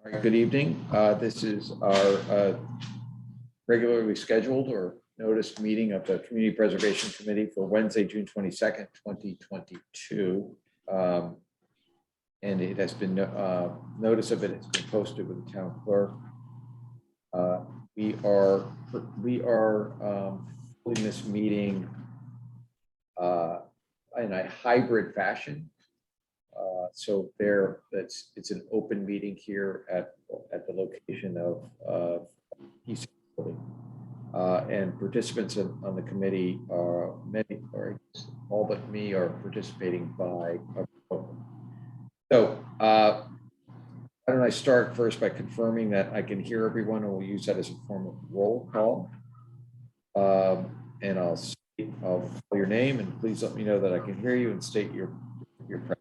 All right, good evening. This is our regularly scheduled or noticed meeting of the Community Preservation Committee for Wednesday, June 22nd, 2022. And it has been, notice of it has been posted with the town clerk. We are holding this meeting in a hybrid fashion. So it's an open meeting here at the location of East and participants on the committee are many, or all but me, are participating by phone. So why don't I start first by confirming that I can hear everyone, and we'll use that as a form of roll call. And I'll call your name, and please let me know that I can hear you and state your presence.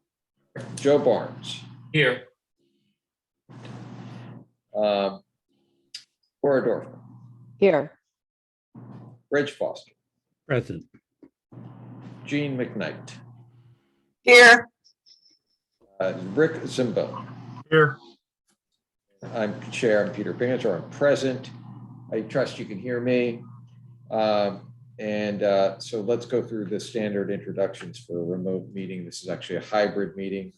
Joe Barnes. Here. Cora Dorfman. Here. Reg Foster. Present. Jean McKnight. Here. Rick Zimbo. Here. I'm Chair. I'm Peter Pingator. I'm present. I trust you can hear me. So let's go through the standard introductions for a remote meeting. This is actually a hybrid meeting.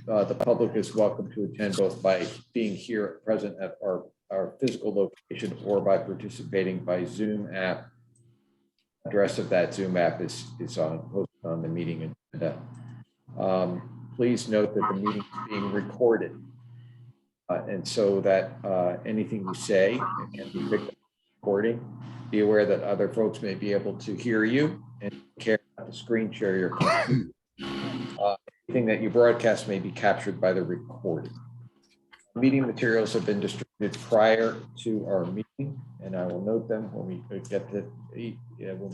The public is welcome to attend both by being here present at our physical location or by participating by Zoom app. The address of that Zoom app is posted on the meeting agenda. Please note that the meeting is being recorded. And so that anything you say can be picked up recording. Be aware that other folks may be able to hear you and care about the screen share your computer. Anything that you broadcast may be captured by the recording. Meeting materials have been distributed prior to our meeting, and I will note them when we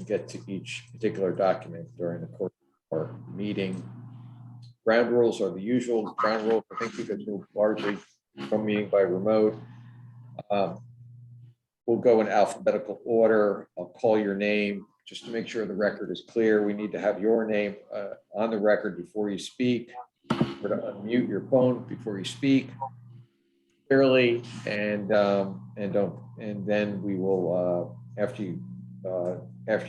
get to each particular document during the course of our meeting. Ground rules are the usual ground rules. I think because we're largely from meeting by remote. We'll go in alphabetical order. I'll call your name just to make sure the record is clear. We need to have your name on the record before you speak. We're to unmute your phone before you speak clearly, and then we will after you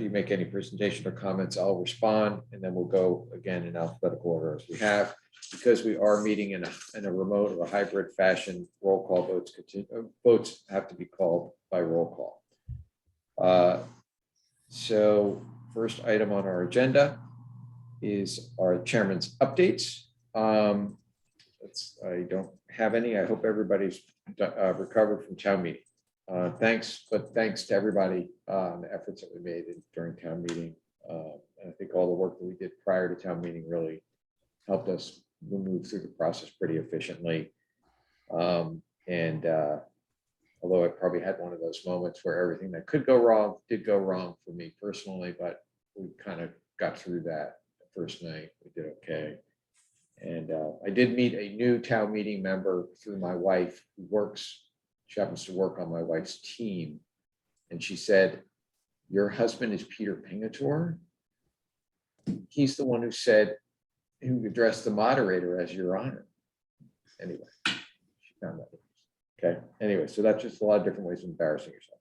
make any presentation or comments, I'll respond, and then we'll go again in alphabetical order as we have. Because we are meeting in a remote or a hybrid fashion, roll call votes have to be called by roll call. So first item on our agenda is our chairman's updates. I don't have any. I hope everybody's recovered from town meeting. Thanks to everybody on the efforts that we made during town meeting. And I think all the work that we did prior to town meeting really helped us move through the process pretty efficiently. Although I probably had one of those moments where everything that could go wrong did go wrong for me personally, but we kind of got through that the first night. We did okay. And I did meet a new town meeting member through my wife she happens to work on my wife's team. And she said, "Your husband is Peter Pingator? He's the one who addressed the moderator as your honor." Anyway, she found that. Okay. Anyway, so that's just a lot of different ways of embarrassing yourself.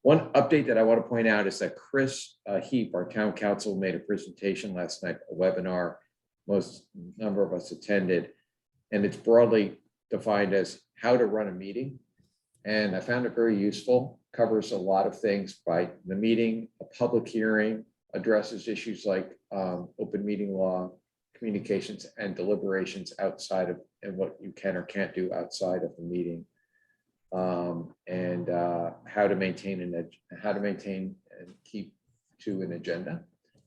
One update that I want to point out is that Chris Heap, our town council, made a presentation last night, a webinar. Most number of us attended, and it's broadly defined as how to run a meeting. And I found it very useful. Covers a lot of things by the meeting, a public hearing, addresses issues like open meeting law, communications and deliberations outside of, and what you can or can't do outside of the meeting, and how to maintain and keep to an agenda,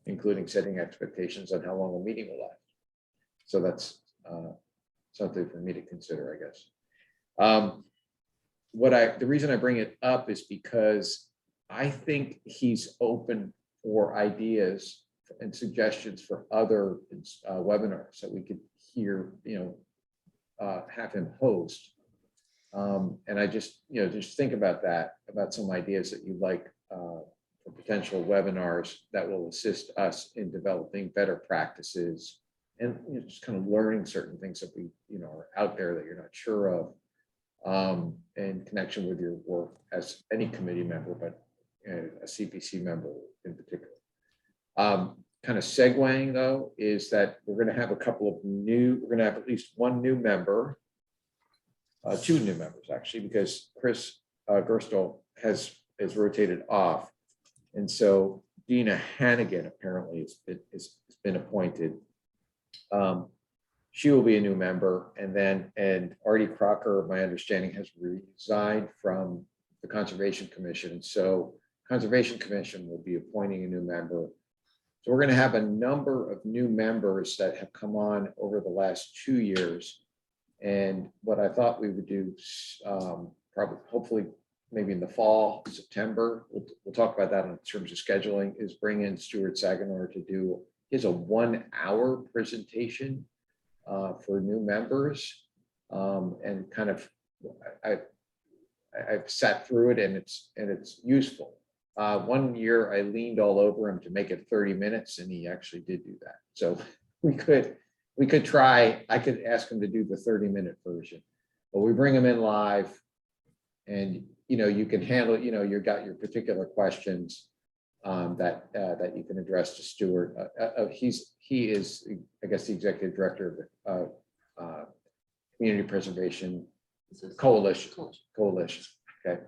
including setting expectations on how long a meeting will last. So that's something for me to consider, I guess. The reason I bring it up is because I think he's open for ideas and suggestions for other webinars that we could hear, have him host. And I just think about that, about some ideas that you like for potential webinars that will assist us in developing better practices and just kind of learning certain things that we, are out there that you're not sure of, in connection with your work as any committee member, but a CPC member in particular. Kind of segueing though, is that we're going to have we're going to have at least one new member, two new members actually, because Chris Gerstel has rotated off. And so Dina Hannigan apparently has been appointed. She will be a new member, and Artie Crocker, my understanding, has resigned from the Conservation Commission. So Conservation Commission will be appointing a new member. So we're going to have a number of new members that have come on over the last 2 years. And what I thought we would do, hopefully maybe in the fall, September, we'll talk about that in terms of scheduling, is bring in Stuart Saganor to do a 1 hour presentation for new members. And kind of, I've sat through it, and it's useful. 1 year I leaned all over him to make it 30 minutes, and he actually did do that. So we could try, I could ask him to do the 30-minute version, but we bring him in live, and you can handle, you've got your particular questions that you can address to Stuart. He is, I guess, the executive director of Community Preservation Coalition. Okay.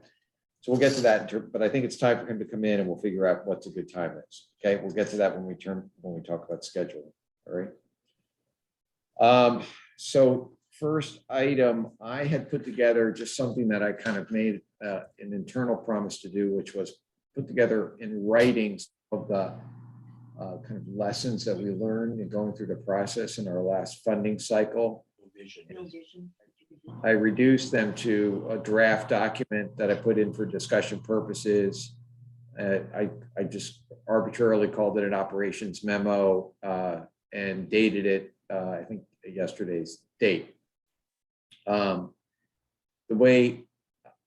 So we'll get to that, but I think it's time for him to come in, and we'll figure out what's a good time is. Okay, we'll get to that when we talk about scheduling. All right. So first item, I had put together just something that I kind of made an internal promise to do, which was put together in writing of the kind of lessons that we learned in going through the process in our last funding cycle. I reduced them to a draft document that I put in for discussion purposes. I just arbitrarily called it an operations memo and dated it, I think, yesterday's date. The way,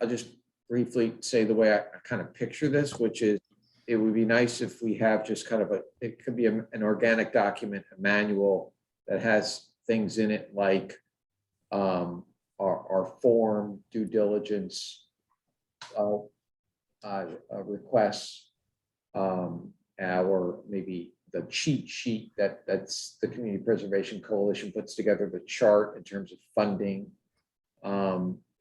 I'll just briefly say the way I kind of picture this, which is it would be nice if we have just kind of it could be an organic document, a manual that has things in it like our form, due diligence requests, our maybe the cheat sheet that's the Community Preservation Coalition puts together, the chart in terms of funding,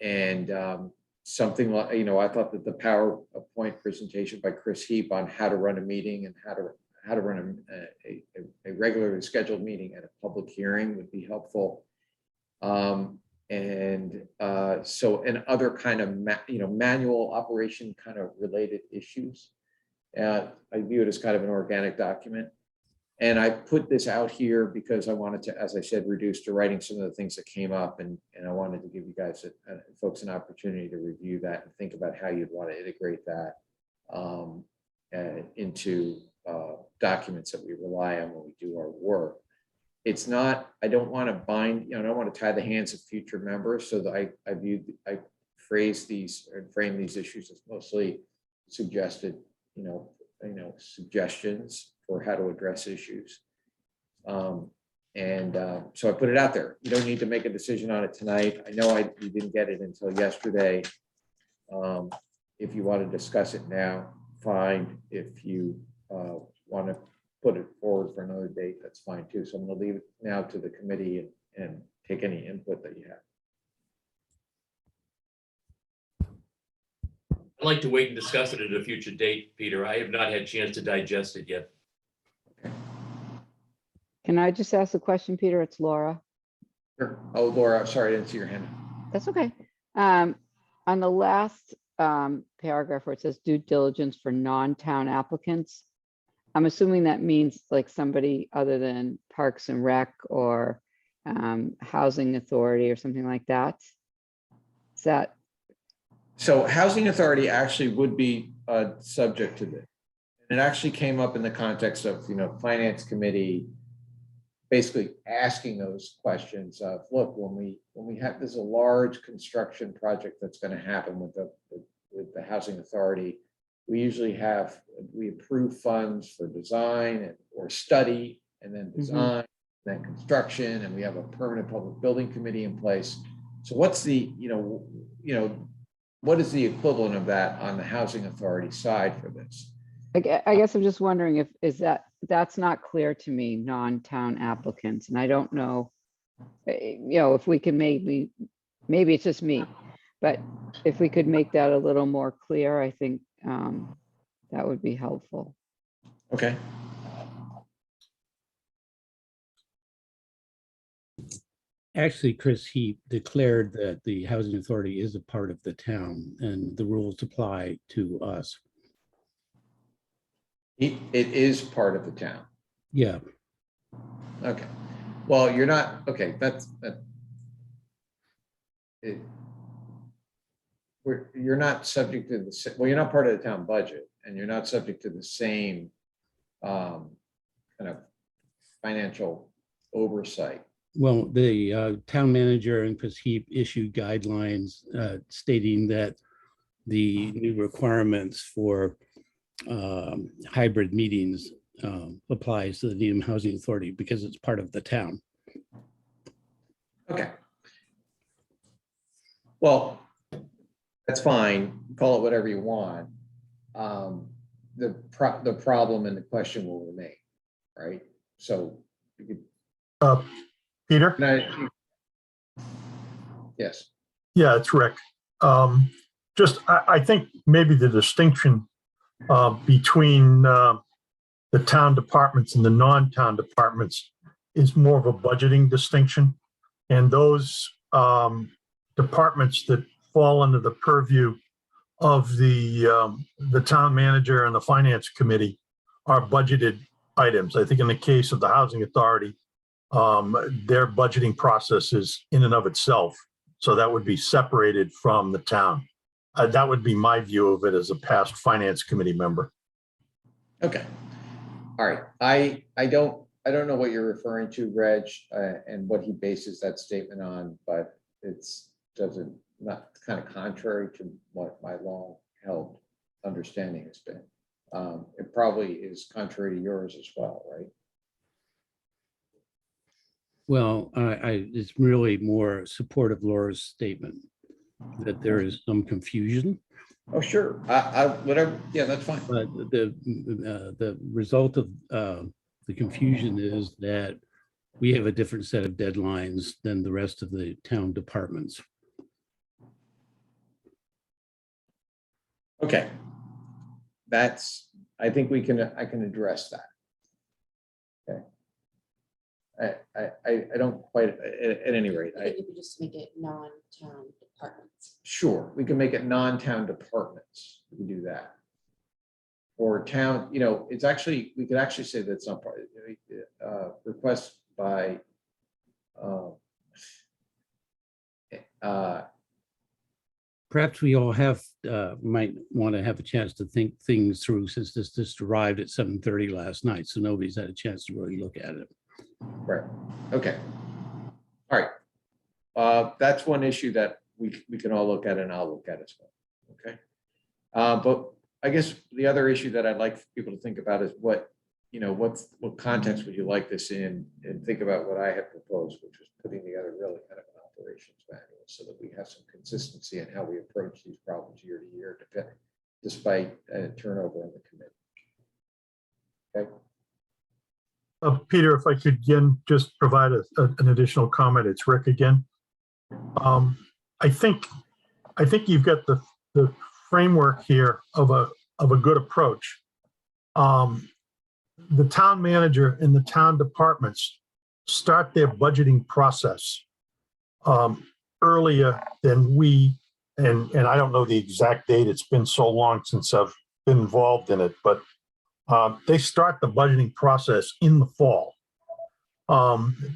and something like, I thought that the PowerPoint presentation by Chris Heap on how to run a meeting and how to run a regularly scheduled meeting at a public hearing would be helpful. And other kind of manual operation kind of related issues. I view it as kind of an organic document. And I put this out here because I wanted to, as I said, reduce to writing some of the things that came up, and I wanted to give you guys, folks, an opportunity to review that and think about how you'd want to integrate that into documents that we rely on when we do our work. It's not, I don't want to bind, I don't want to tie the hands of future members, so that I phrase these and frame these issues as mostly suggested, suggestions for how to address issues. So I put it out there. You don't need to make a decision on it tonight. I know you didn't get it until yesterday. If you want to discuss it now, fine. If you want to put it forward for another date, that's fine too. So I'm going to leave it now to the committee and take any input that you have. I'd like to wait and discuss it at a future date, Peter. I have not had a chance to digest it yet. Can I just ask a question, Peter? It's Laura. Sure. Oh, Laura, sorry, I didn't see your hand. That's okay. On the last paragraph where it says due diligence for non-town applicants, I'm assuming that means like somebody other than Parks and Rec or Housing Authority or something like that. Is that? So Housing Authority actually would be subject to this. It actually came up in the context of, Finance Committee basically asking those questions of, look, when we have, there's a large construction project that's going to happen with the Housing Authority, we usually we approve funds for design or study, and then design, then construction, and we have a permanent public building committee in place. So what's the, what is the equivalent of that on the housing authority side for this? I guess I'm just wondering if that's not clear to me, non-town applicants, and I don't know, if we can maybe it's just me, but if we could make that a little more clear, I think that would be helpful. Okay. Actually, Chris, he declared that the housing authority is a part of the town and the rules apply to us. It is part of the town. Yeah, Okay. Well, you're not, okay, you're not subject to the, well, you're not part of the town budget, and you're not subject to the same kind of financial oversight. well, the town manager and Chris Heap issued guidelines stating that the new requirements for hybrid meetings applies to the Needham Housing Authority because it's part of the town. Okay. Well, that's fine. Call it whatever you want. The problem and the question will remain, right? So you could. Peter? Yes. Yeah, it's Rick. I think maybe the distinction between the town departments and the non-town departments is more of a budgeting distinction. And those departments that fall under the purview of the town manager and the finance committee are budgeted items. I think in the case of the housing authority, their budgeting process is in and of itself. So that would be separated from the town. That would be my view of it as a past finance committee member. Okay. All right. I don't know what you're referring to, Reg, and what he bases that statement on, but it's not kind of contrary to what my long held understanding has been. It probably is contrary to yours as well, right? Well, it's really more support of Laura's statement that there is some confusion. Oh, sure. Whatever. Yeah, that's fine. But the result of the confusion is that we have a different set of deadlines than the rest of the town departments. Okay. I think I can address that. Okay. I don't quite, at any rate, I think you could just make it non-town departments. sure, we can make it non-town departments. We can do that. Or town, it's actually, we could actually say that's not part of request by Perhaps we all might want to have a chance to think things through since this just arrived at 7:30 last night, so nobody's had a chance to really look at it. right. Okay. All right. That's one issue that we can all look at, and I'll look at as well. Okay. But I guess the other issue that I'd like people to think about is what context would you like this in, and think about what I had proposed, which was putting together really kind of an operations manual so that we have some consistency in how we approach these problems year to year, despite turnover in the committee. Okay. Peter, if I could again just provide an additional comment. It's Rick again. I think you've got the framework here of a good approach. The town manager and the town departments start their budgeting process earlier than we, and I don't know the exact date. It's been so long since I've been involved in it, but they start the budgeting process in the fall.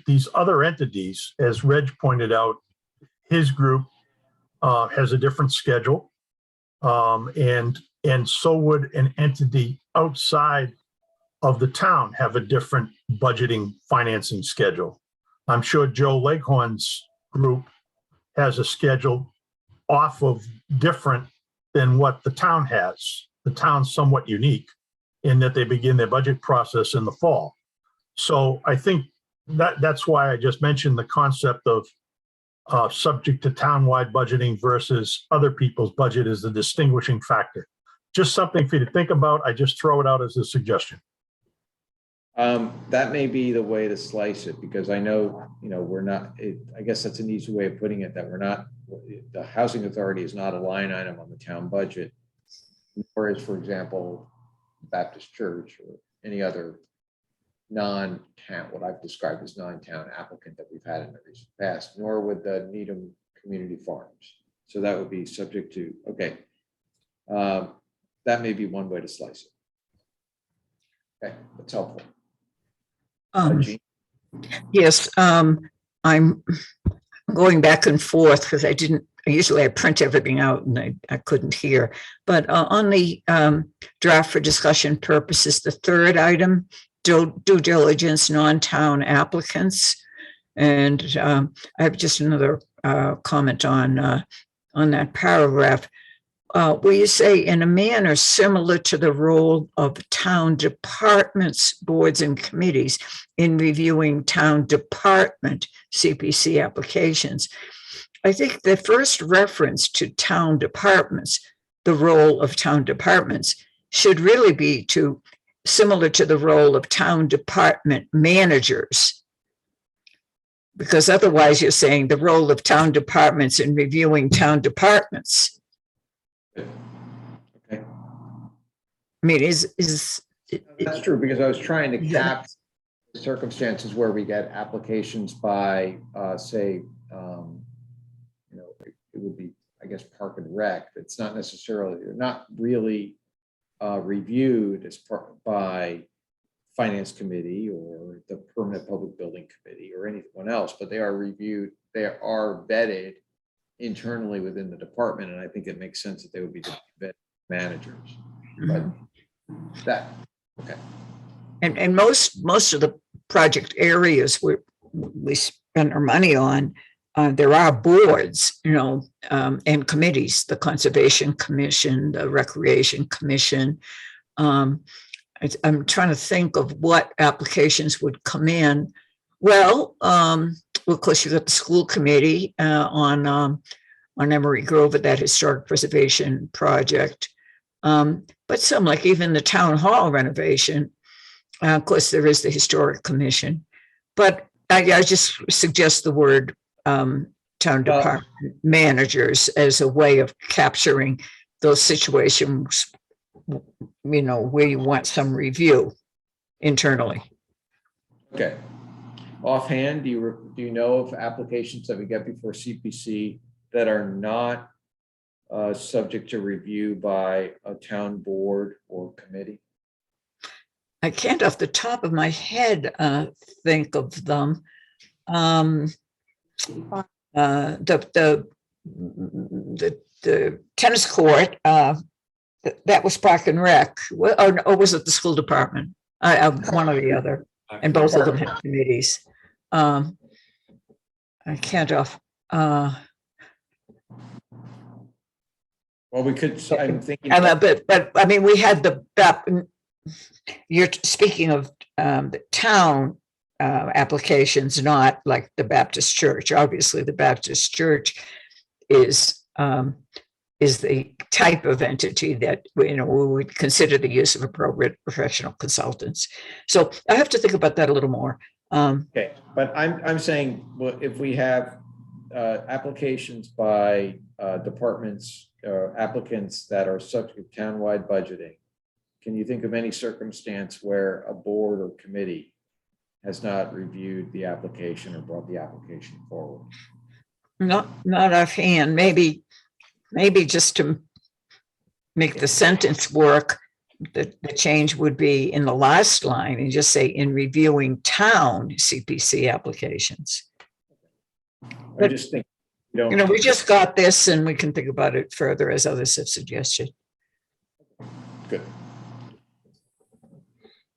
These other entities, as Reg pointed out, his group has a different schedule, and so would an entity outside of the town have a different budgeting financing schedule. I'm sure Joe Leghorn's group has a schedule off of different than what the town has. The town's somewhat unique in that they begin their budget process in the fall. So I think that's why I just mentioned the concept of subject to townwide budgeting versus other people's budget is the distinguishing factor. Just something for you to think about. I just throw it out as a suggestion. That may be the way to slice it, because I know, we're not, I guess that's an easy way of putting it, that we're not, the housing authority is not a line item on the town budget. Whereas, for example, Baptist Church or any other non-town, what I've described as non-town applicant that we've had in the recent past, nor would the Needham Community Farms. So that would be subject to, okay. That may be one way to slice it. Okay, that's helpful. Jean? Yes, I'm going back and forth because usually I print everything out and I couldn't hear. But on the draft for discussion purposes, the third item, due diligence, non-town applicants. And I have just another comment on that paragraph. Where you say in a manner similar to the role of town departments, boards and committees in reviewing town department CPC applications. I think the first reference to town departments, the role of town departments, should really be similar to the role of town department managers. Because otherwise you're saying the role of town departments in reviewing town departments. Okay, I mean, that's true, because I was trying to Yeah. cap circumstances where we get applications by, say, it would be, I guess, Park and Rec. It's not necessarily, they're not really reviewed as part by Finance Committee or the Permanent Public Building Committee or anyone else, but they are reviewed, they are vetted internally within the department, and I think it makes sense that they would be vetted managers. But that, okay. and most of the project areas we spend our money on, there are boards, and committees, the Conservation Commission, the Recreation Commission. I'm trying to think of what applications would come in. Well, of course, you've got the school committee on Emery Grove at that historic preservation project. But some, like even the town hall renovation, of course, there is the historic commission. But I just suggest the word town department managers as a way of capturing those situations, where you want some review internally. Okay. Offhand, do you know of applications that we get before CPC that are not subject to review by a town board or committee? I can't off the top of my head think of them. The tennis court, that was Park and Rec, or was it the school department? One or the other, and both of them have committees. I can't off. Well, we could, I'm thinking. But I mean, we had you're speaking of the town applications, not like the Baptist Church. Obviously, the Baptist Church is the type of entity that we would consider the use of appropriate professional consultants. So I have to think about that a little more. Okay, but I'm saying, well, if we have applications by departments, applicants that are subject to townwide budgeting, can you think of any circumstance where a board or committee has not reviewed the application or brought the application forward? Not offhand. Maybe just to make the sentence work, the change would be in the last line and just say in reviewing town CPC applications. I just think, we just got this and we can think about it further as others have suggested. Good.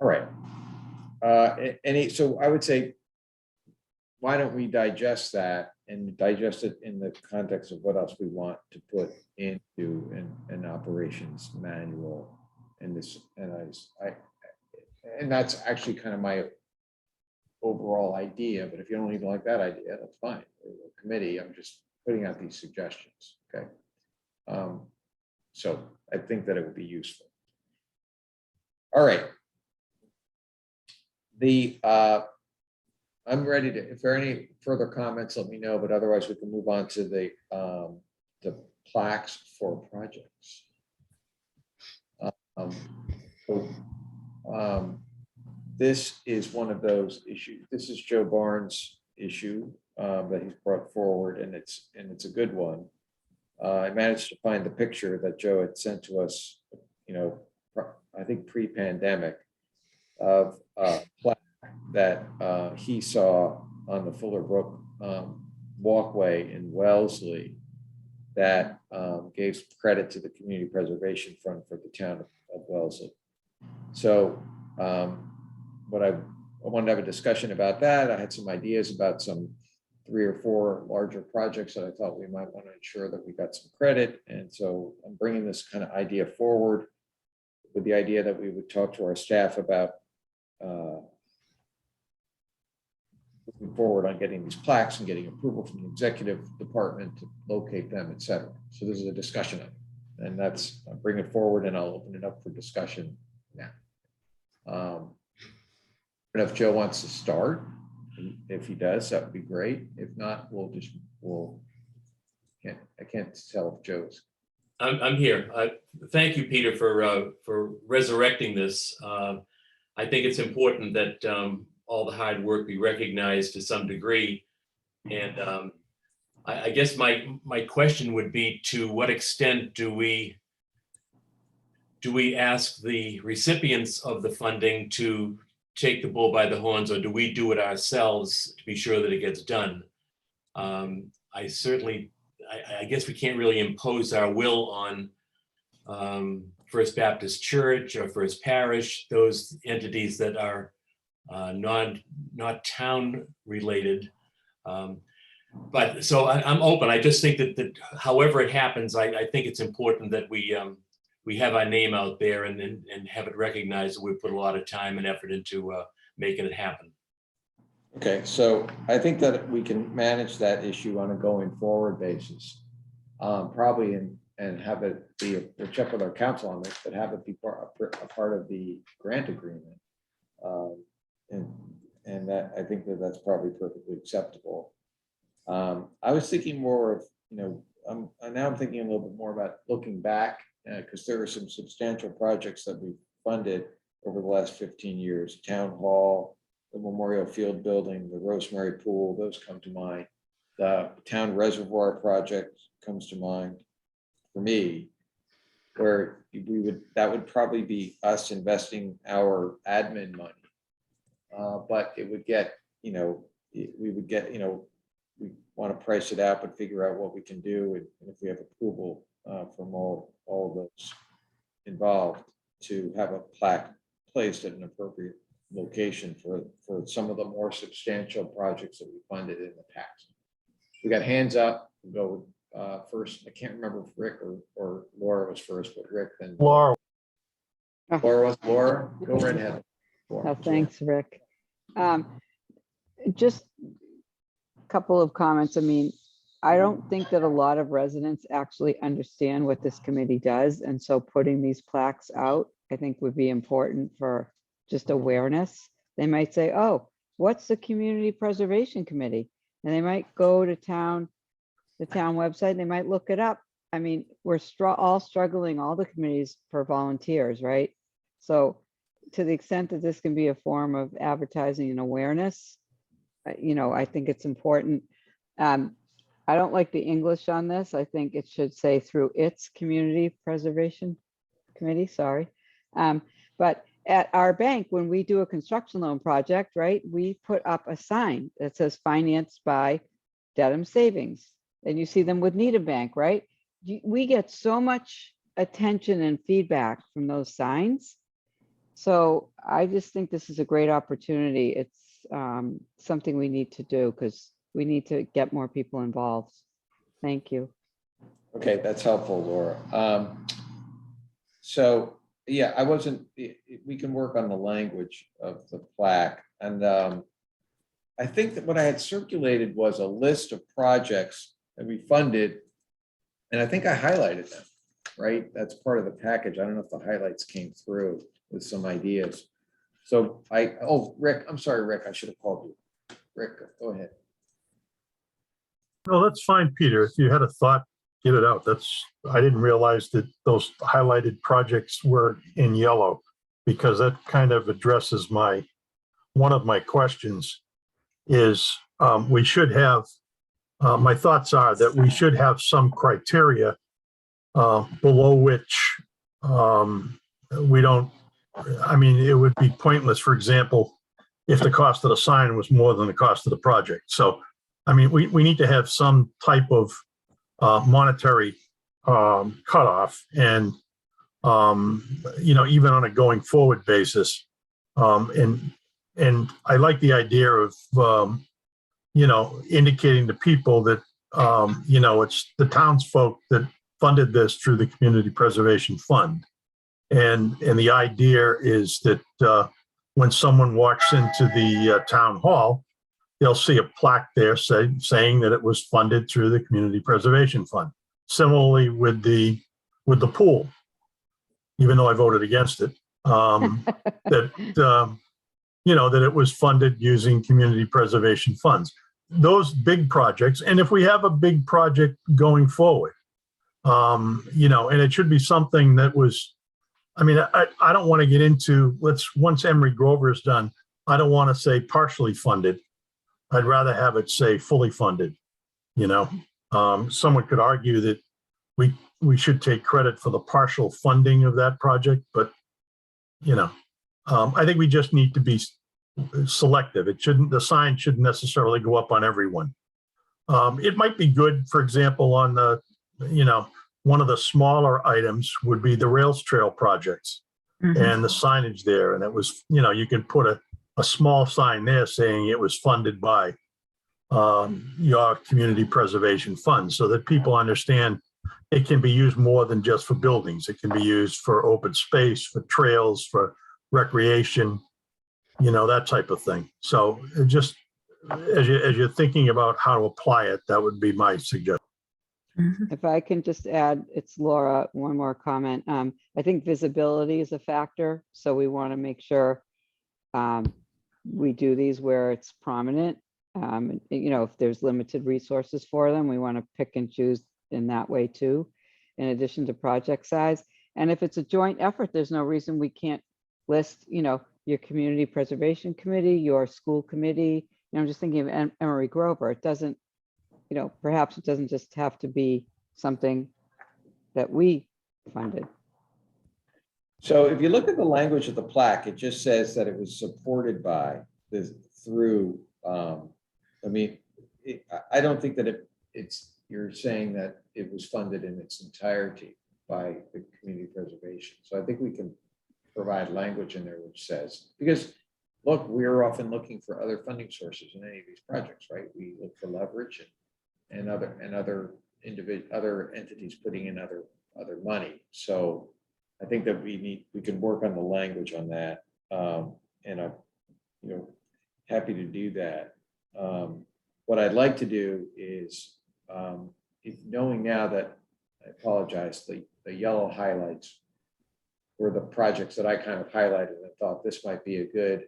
All right. So I would say, why don't we digest that and digest it in the context of what else we want to put into an operations manual in this, and that's actually kind of my overall idea, but if you don't even like that idea, that's fine. Committee, I'm just putting out these suggestions, okay? So I think that it would be useful. All right. I'm ready to, if there are any further comments, let me know, but otherwise we can move on to the plaques for projects. This is one of those issues. This is Joe Barnes' issue that he's brought forward, and it's a good one. I managed to find the picture that Joe had sent to us, I think pre-pandemic, of a plaque that he saw on the Fuller Brook walkway in Wellesley that gave credit to the Community Preservation Fund for the town of Wellesley. So what I wanted to have a discussion about that. I had some ideas about some 3 or 4 larger projects that I thought we might want to ensure that we got some credit. And so I'm bringing this kind of idea forward with the idea that we would talk to our staff about moving forward on getting these plaques and getting approval from the executive department to locate them, et cetera. So this is a discussion item, and I'll bring it forward and I'll open it up for discussion now. And if Joe wants to start, if he does, that would be great. If not, I can't tell if Joe's. I'm here. Thank you, Peter, for resurrecting this. I think it's important that all the hard work be recognized to some degree. And I guess my question would be, to what extent do we ask the recipients of the funding to take the bull by the horns, or do we do it ourselves to be sure that it gets done? I guess we can't really impose our will on First Baptist Church or First Parish, those entities that are not town related. But so I'm open. I just think that however it happens, I think it's important that we have our name out there and have it recognized that we put a lot of time and effort into making it happen. Okay, so I think that we can manage that issue on a going forward basis, probably, and have it be, we'll check with our council on this, but have it be a part of the grant agreement. And that, I think that's probably perfectly acceptable. I was thinking more of, now I'm thinking a little bit more about looking back, because there are some substantial projects that we funded over the last 15 years. Town Hall, the Memorial Field building, the Rosemary Pool, those come to mind. The Town Reservoir project comes to mind for me, where that would probably be us investing our admin money. But it would get, we want to price it out, but figure out what we can do. And if we have approval from all of those involved, to have a plaque placed at an appropriate location for some of the more substantial projects that we funded in the past. We got hands up. We'll go first. I can't remember if Rick or Laura was first, but Rick, then Laura. Laura, go right ahead. Oh, thanks, Rick. Just a couple of comments. I mean, I don't think that a lot of residents actually understand what this committee does. And so putting these plaques out, I think, would be important for just awareness. They might say, oh, what's the Community Preservation Committee? And they might go to the town website, they might look it up. I mean, we're all struggling, all the committees, for volunteers, right? So to the extent that this can be a form of advertising and awareness, I think it's important. I don't like the English on this. I think it should say through its Community Preservation Committee, sorry. But at our bank, when we do a construction loan project, right, we put up a sign that says financed by Dedham Savings. And you see them with Needham Bank, right? We get so much attention and feedback from those signs. So I just think this is a great opportunity. It's something we need to do, because we need to get more people involved. Thank you. Okay, that's helpful, Laura. So yeah, we can work on the language of the plaque, and I think that what I had circulated was a list of projects that we funded. And I think I highlighted them, right? That's part of the package. I don't know if the highlights came through with some ideas. So Rick, I'm sorry, Rick, I should have called you. Rick, go ahead. No, that's fine, Peter. If you had a thought, get it out. I didn't realize that those highlighted projects were in yellow, because that kind of addresses one of my questions is we should have, my thoughts are that we should have some criteria below which we don't, I mean, it would be pointless, for example, if the cost of the sign was more than the cost of the project. So, I mean, we need to have some type of monetary cutoff, and, even on a going forward basis. And I like the idea of, indicating to people that, it's the townsfolk that funded this through the Community Preservation Fund. And the idea is that when someone walks into the town hall, they'll see a plaque there saying that it was funded through the Community Preservation Fund. Similarly with the pool, even though I voted against it, that it was funded using community preservation funds. Those big projects, and if we have a big project going forward, and it should be something that was, I mean, I don't want to get into, once Emery Grover is done, I don't want to say partially funded. I'd rather have it say fully funded. Someone could argue that we should take credit for the partial funding of that project, but I think we just need to be selective. The sign shouldn't necessarily go up on everyone. It might be good, for example, on the, one of the smaller items would be the rails trail projects and the signage there. And it was, you can put a small sign there saying it was funded by your community preservation fund, so that people understand it can be used more than just for buildings. It can be used for open space, for trails, for recreation, that type of thing. So just as you're thinking about how to apply it, that would be my suggestion. If I can just add, it's Laura, one more comment. I think visibility is a factor. So we want to make sure we do these where it's prominent. If there's limited resources for them, we want to pick and choose in that way too, in addition to project size. And if it's a joint effort, there's no reason we can't list, your community preservation committee, your school committee. I'm just thinking of Emery Grover. It doesn't, perhaps it doesn't just have to be something that we funded. So if you look at the language of the plaque, it just says that it was supported by through, I don't think that you're saying that it was funded in its entirety by the community preservation. So I think we can provide language in there which says, because look, we're often looking for other funding sources in any of these projects, right? We look for leverage and other entities putting in other money. So I think that we can work on the language on that. And I'm happy to do that. What I'd like to do is, knowing now that, I apologize, the yellow highlights were the projects that I kind of highlighted and thought these might be good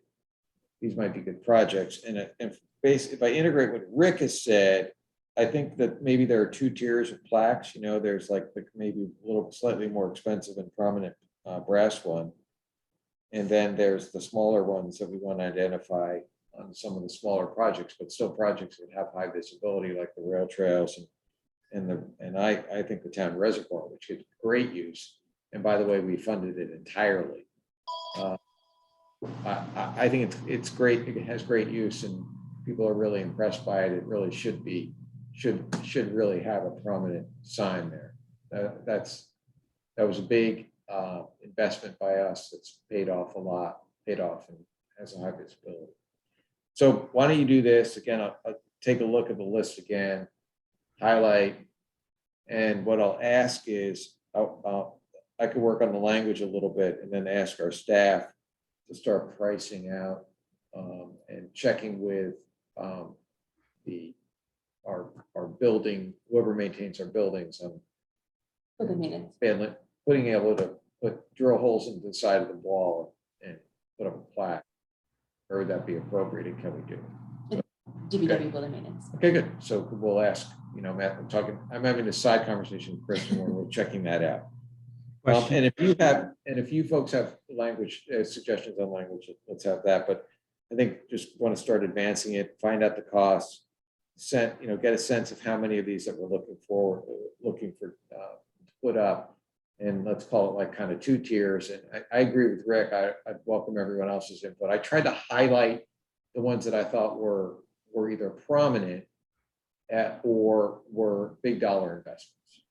projects. And if I integrate what Rick has said, I think that maybe there are two tiers of plaques. There's like maybe a little slightly more expensive and prominent brass one. And then there's the smaller ones that we want to identify on some of the smaller projects, but still projects that have high visibility, like the rail trails and I think the town reservoir, which gets great use. And by the way, we funded it entirely. I think it's great. It has great use, and people are really impressed by it. It really should really have a prominent sign there. That was a big investment by us. That's paid off and has a high visibility. So why don't you do this again? I'll take a look at the list again, highlight, and what I'll ask is I could work on the language a little bit and then ask our staff to start pricing out and checking with the, our building, whoever maintains our buildings, For the maintenance. being able to drill holes into the side of the wall and put up a plaque. Or would that be appropriate, and can we do it? DPW building maintenance. Okay, good. So we'll ask, Matt, I'm having a side conversation with Kristen when we're checking that out. Question. And if you folks have language suggestions on language, let's have that. But I think just want to start advancing it, find out the costs, get a sense of how many of these that we're looking for to put up. And let's call it like kind of 2 tiers. And I agree with Rick. I'd welcome everyone else's input. I tried to highlight the ones that I thought were either prominent or were big dollar investments.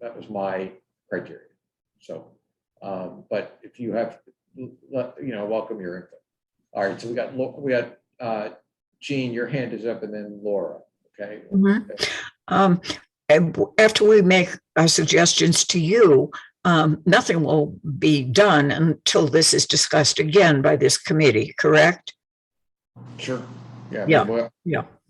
That was my criteria. So, but if you have, welcome your input. All right, so we got Jean, your hand is up, and then Laura. Okay. And after we make our suggestions to you, nothing will be done until this is discussed again by this committee, correct? Sure. Yeah. Yeah. Well,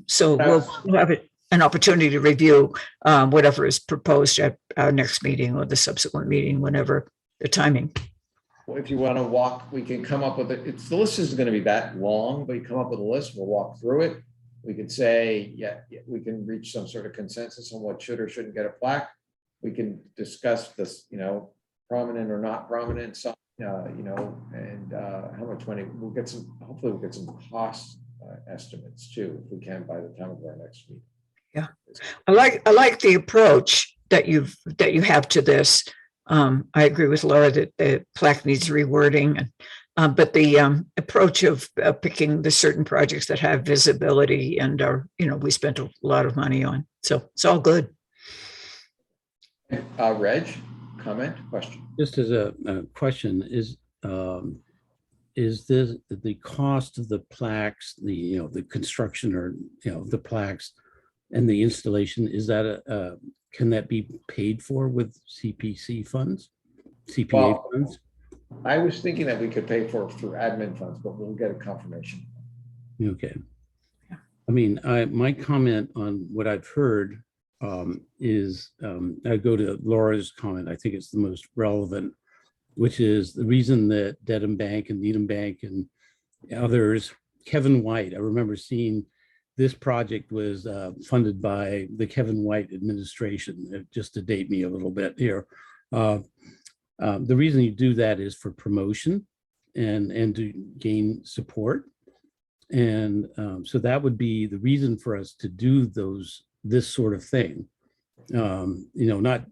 So we'll have an opportunity to review whatever is proposed at our next meeting or the subsequent meeting, whenever the timing. if you want to walk, we can come up with it. The list isn't going to be that long, but you come up with a list, we'll walk through it. We could say, yeah, we can reach some sort of consensus on what should or shouldn't get a plaque. We can discuss this, prominent or not prominent, and how much money we'll get hopefully we'll get some cost estimates too, if we can, by the time of our next meeting. Yeah, I like the approach that you have to this. I agree with Laura that the plaque needs rewording, but the approach of picking the certain projects that have visibility and are, we spent a lot of money on, so it's all good. Reg, comment, question? Just as a question, is this the cost of the plaques, the construction or the plaques and the installation, is that can that be paid for with CPA funds? I was thinking that we could pay for it through admin funds, but we'll get a confirmation. Okay. I mean, my comment on what I've heard is I go to Laura's comment. I think it's the most relevant, which is the reason that Dedham Bank and Needham Bank and others, Kevin White, I remember seeing this project was funded by the Kevin White administration, just to date me a little bit here. The reason you do that is for promotion and to gain support. And so that would be the reason for us to do this sort of thing. Not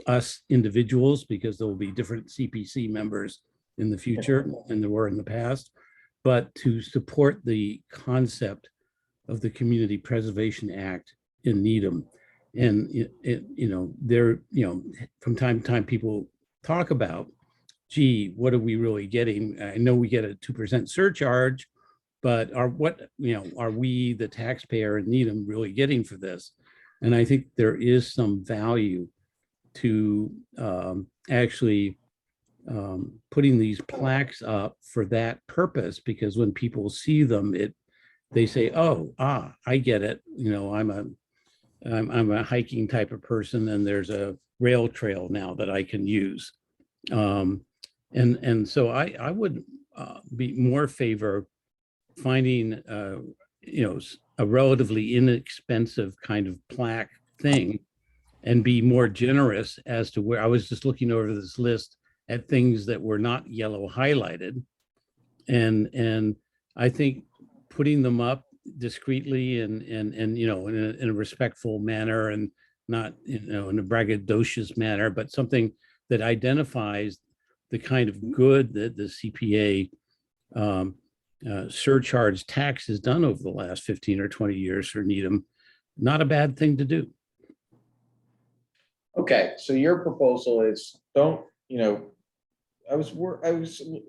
us individuals, because there will be different CPC members in the future than there were in the past, but to support the concept of the Community Preservation Act in Needham. And from time to time people talk about, gee, what are we really getting? I know we get a 2% surcharge, but are we, the taxpayer in Needham, really getting for this? And I think there is some value to actually putting these plaques up for that purpose, because when people see them, they say, I get it. I'm a hiking type of person, and there's a rail trail now that I can use. And so I would be more favor finding a relatively inexpensive kind of plaque thing and be more generous as to where. I was just looking over this list at things that were not yellow highlighted, and I think putting them up discreetly and in a respectful manner, and not in a braggadocious manner, but something that identifies the kind of good that the CPA surcharge tax has done over the last 15 or 20 years for Needham. Not a bad thing to do. Okay, so your proposal is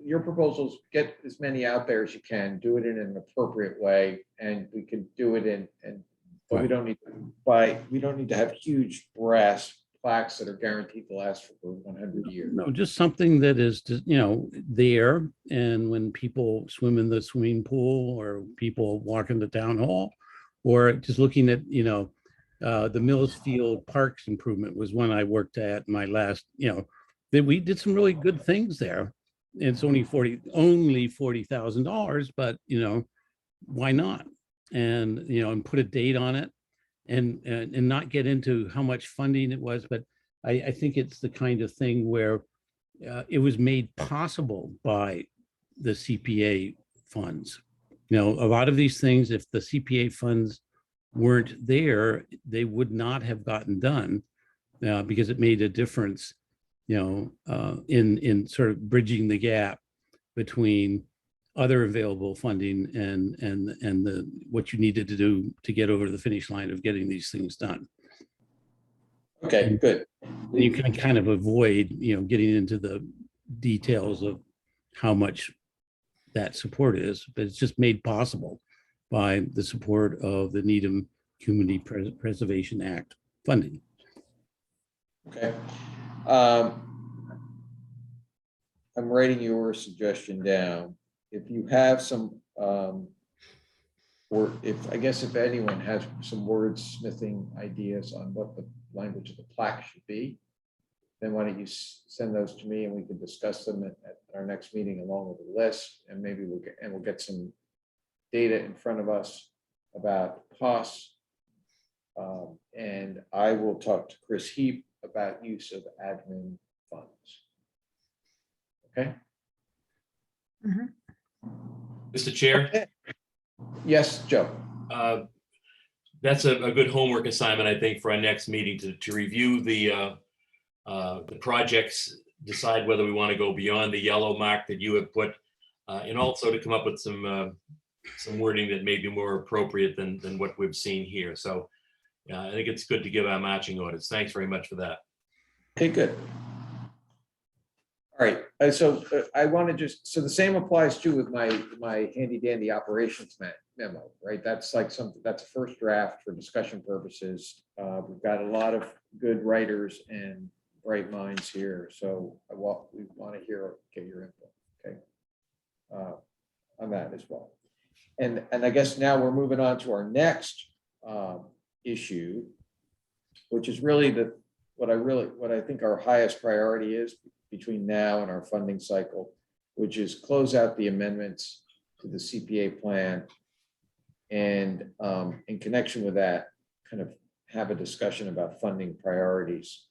your proposal is get as many out there as you can, do it in an appropriate way, and we can do it but we don't need to have huge brass plaques that are guaranteed to last for 100 years. No, just something that is, there. And when people swim in the swimming pool or people walk in the town hall, or just looking at, the Mills Field Parks improvement was one I worked at my last, that we did some really good things there. It's only $40,000, but why not? And and put a date on it, and not get into how much funding it was, but I think it's the kind of thing where it was made possible by the CPA funds. A lot of these things, if the CPA funds weren't there, they would not have gotten done, because it made a difference, in sort of bridging the gap between other available funding and the what you needed to do to get over the finish line of getting these things done. Okay, good. You can kind of avoid, getting into the details of how much that support is, but it's just made possible by the support of the Needham Community Preservation Act funding. Okay. I'm writing your suggestion down. If you have some, or if anyone has some wordsmithing ideas on what the language of the plaque should be, then why don't you send those to me and we can discuss them at our next meeting along with the list, and maybe we'll get some data in front of us about costs. And I will talk to Chris Heap about use of admin funds. Okay. Mr. Chair, Yes, Joe. that's a good homework assignment, I think, for our next meeting to review the projects, decide whether we want to go beyond the yellow mark that you have put, and also to come up with some wording that may be more appropriate than what we've seen here. So I think it's good to give our marching orders. Thanks very much for that. Okay, good. All right, so I want to so the same applies too with my handy dandy operations memo, right? That's like that's a first draft for discussion purposes. We've got a lot of good writers and bright minds here, so we want to get your input, okay, on that as well. And I guess now we're moving on to our next issue, which is really what I think our highest priority is between now and our funding cycle, which is close out the amendments to the CPA plan, and in connection with that, kind of have a discussion about funding priorities.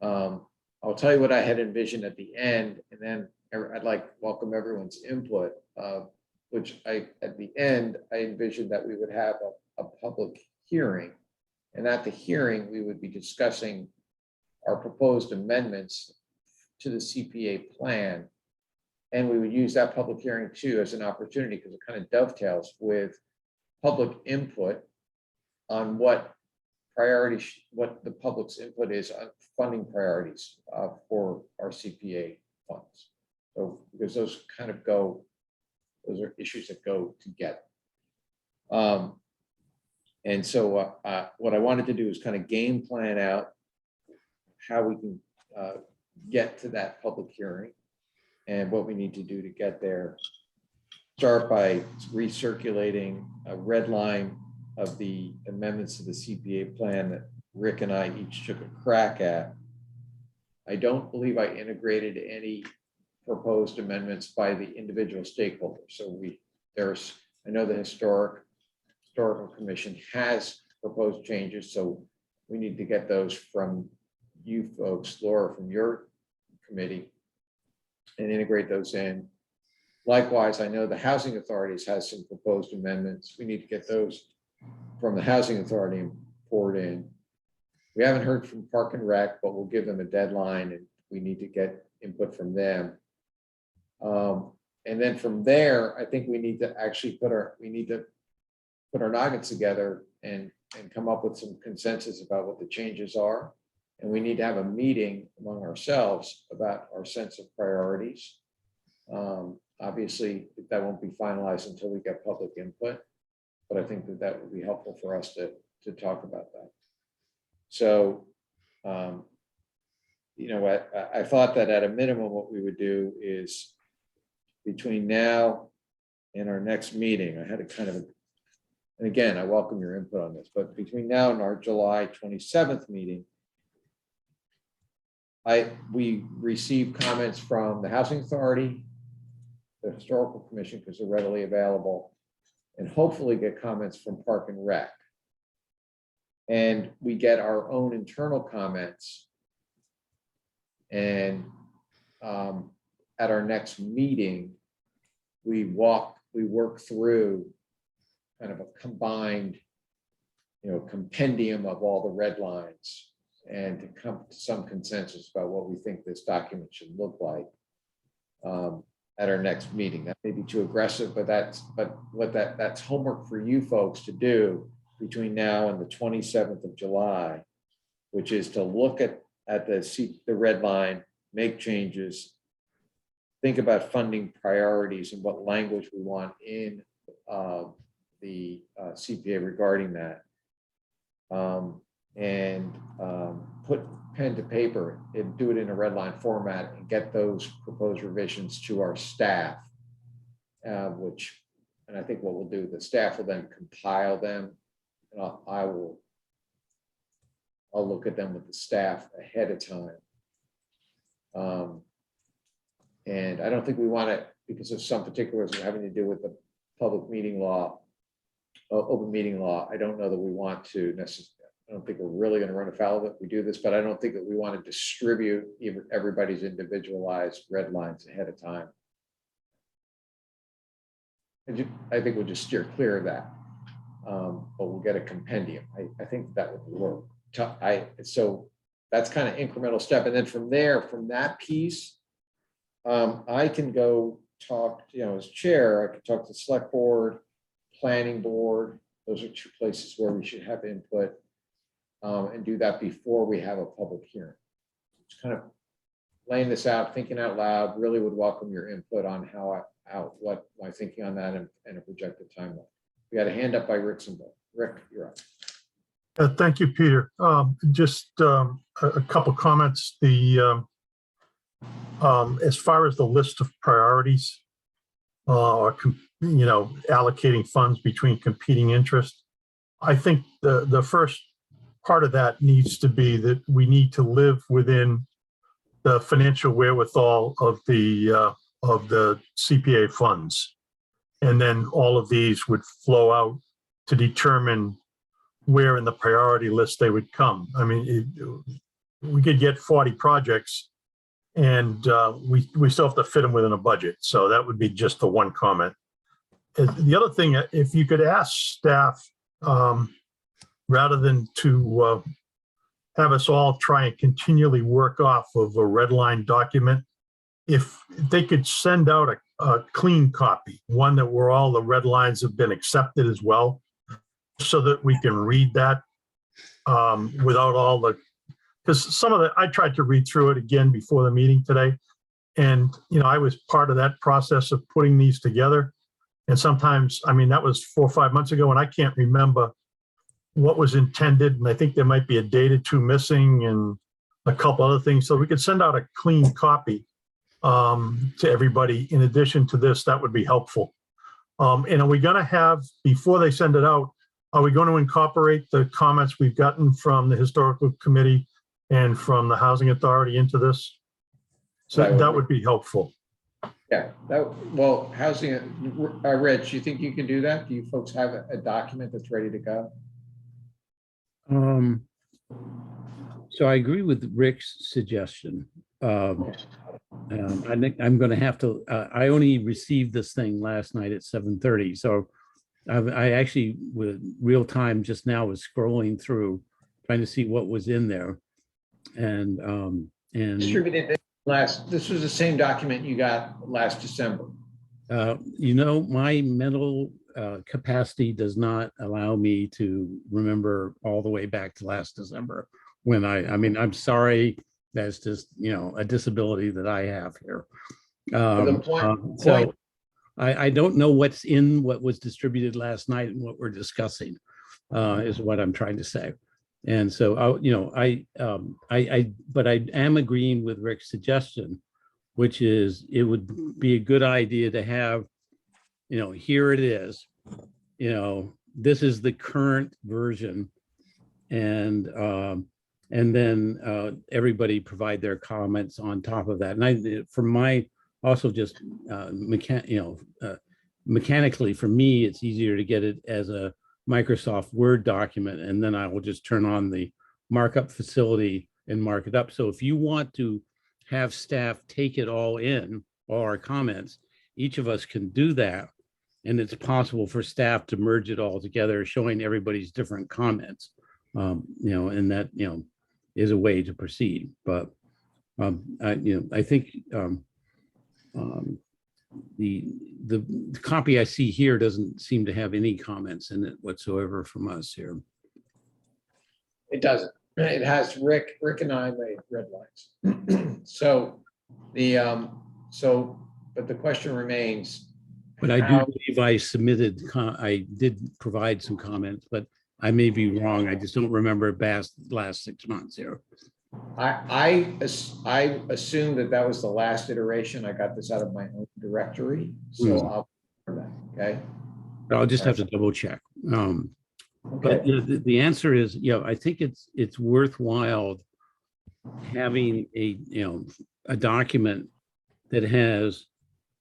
I'll tell you what I had envisioned at the end, and then I'd like to welcome everyone's input, which at the end, I envisioned that we would have a public hearing, and at the hearing, we would be discussing our proposed amendments to the CPA plan. And we would use that public hearing too as an opportunity, because it kind of dovetails with public input on what the public's input is on funding priorities for our CPA funds. So because those are issues that go together. And so what I wanted to do is kind of game plan out how we can get to that public hearing and what we need to do to get there. Start by recirculating a red line of the amendments to the CPA plan that Rick and I each took a crack at. I don't believe I integrated any proposed amendments by the individual stakeholders. So I know the Historical Commission has proposed changes, so we need to get those from you folks, Laura, from your committee, and integrate those in. Likewise, I know the Housing Authorities has some proposed amendments. We need to get those from the Housing Authority and poured in. We haven't heard from Park and Rec, but we'll give them a deadline, and we need to get input from them. And then from there, I think we need to actually put our noggins together and come up with some consensus about what the changes are. And we need to have a meeting among ourselves about our sense of priorities. Obviously, that won't be finalized until we get public input, but I think that would be helpful for us to talk about that. So you know, I thought that at a minimum, what we would do is between now and our next meeting, I had a kind of, and again, I welcome your input on this, but between now and our July 27th meeting, we received comments from the Housing Authority, the Historical Commission, because they're readily available, and hopefully get comments from Park and Rec. And we get our own internal comments. And at our next meeting, we work through kind of a combined, compendium of all the red lines and to come to some consensus about what we think this document should look like at our next meeting. That may be too aggressive, but that's homework for you folks to do between now and the 27th of July, which is to look at the red line, make changes, think about funding priorities and what language we want in the CPA regarding that, and put pen to paper and do it in a red line format and get those proposed revisions to our staff, and I think what we'll do, the staff will then compile them, and I'll look at them with the staff ahead of time. And I don't think we want to, because of some particulars having to do with the public meeting law, open meeting law, I don't know that we want to necessarily, I don't think we're really going to run afoul of it if we do this, but I don't think that we want to distribute everybody's individualized red lines ahead of time. I think we'll just steer clear of that, but we'll get a compendium. I think that would work. So that's kind of incremental step. And then from there, from that piece, I can go talk, as chair, I could talk to the select board, planning board. Those are two places where we should have input, and do that before we have a public hearing. It's kind of laying this out, thinking out loud, really would welcome your input on what my thinking on that and a projected timeline. We got a hand up by Rick Simbal. Rick, you're up. Thank you, Peter. Just a couple comments. As far as the list of priorities, or allocating funds between competing interests, I think the first part of that needs to be that we need to live within the financial wherewithal of the CPA funds, and then all of these would flow out to determine where in the priority list they would come. I mean, we could get 40 projects and we still have to fit them within a budget. So that would be just the one comment. The other thing, if you could ask staff, rather than to have us all try and continually work off of a red line document, if they could send out a clean copy, one that where all the red lines have been accepted as well, so that we can read that without all the, because some of the, I tried to read through it again before the meeting today. And, I was part of that process of putting these together. And sometimes, I mean, that was 4 or 5 months ago, and I can't remember what was intended. And I think there might be a date or two missing and a couple other things. So we could send out a clean copy to everybody. In addition to this, that would be helpful. And are we going to have, before they send it out, are we going to incorporate the comments we've gotten from the historical committee and from the housing authority into this? So that would be helpful. Yeah, well, housing, Rich, you think you can do that? Do you folks have a document that's ready to go? So I agree with Rick's suggestion. I think I'm going to have to, I only received this thing last night at 7:30. So I actually, with real time just now, was scrolling through, trying to see what was in there. And Distributed this was the same document you got last December. My mental capacity does not allow me to remember all the way back to last December when I mean, I'm sorry, that's just, a disability that I have here. So I don't know what's in what was distributed last night and what we're discussing is what I'm trying to say. And so but I am agreeing with Rick's suggestion, which is it would be a good idea to have, here it is, this is the current version. And then everybody provide their comments on top of that. And for my, also just mechanically, for me, it's easier to get it as a Microsoft Word document, and then I will just turn on the markup facility and mark it up. So if you want to have staff take it all in, all our comments, each of us can do that. And it's possible for staff to merge it all together, showing everybody's different comments. And that, is a way to proceed. But I think the copy I see here doesn't seem to have any comments in it whatsoever from us here. It doesn't. It has Rick and I made red lines. So but the question remains. But I do believe I did provide some comments, but I may be wrong. I just don't remember last 6 months here. I assume that was the last iteration. I got this out of my own directory, so I'll okay. But I'll just have to double check. Okay. But the answer is, I think it's worthwhile having a document that has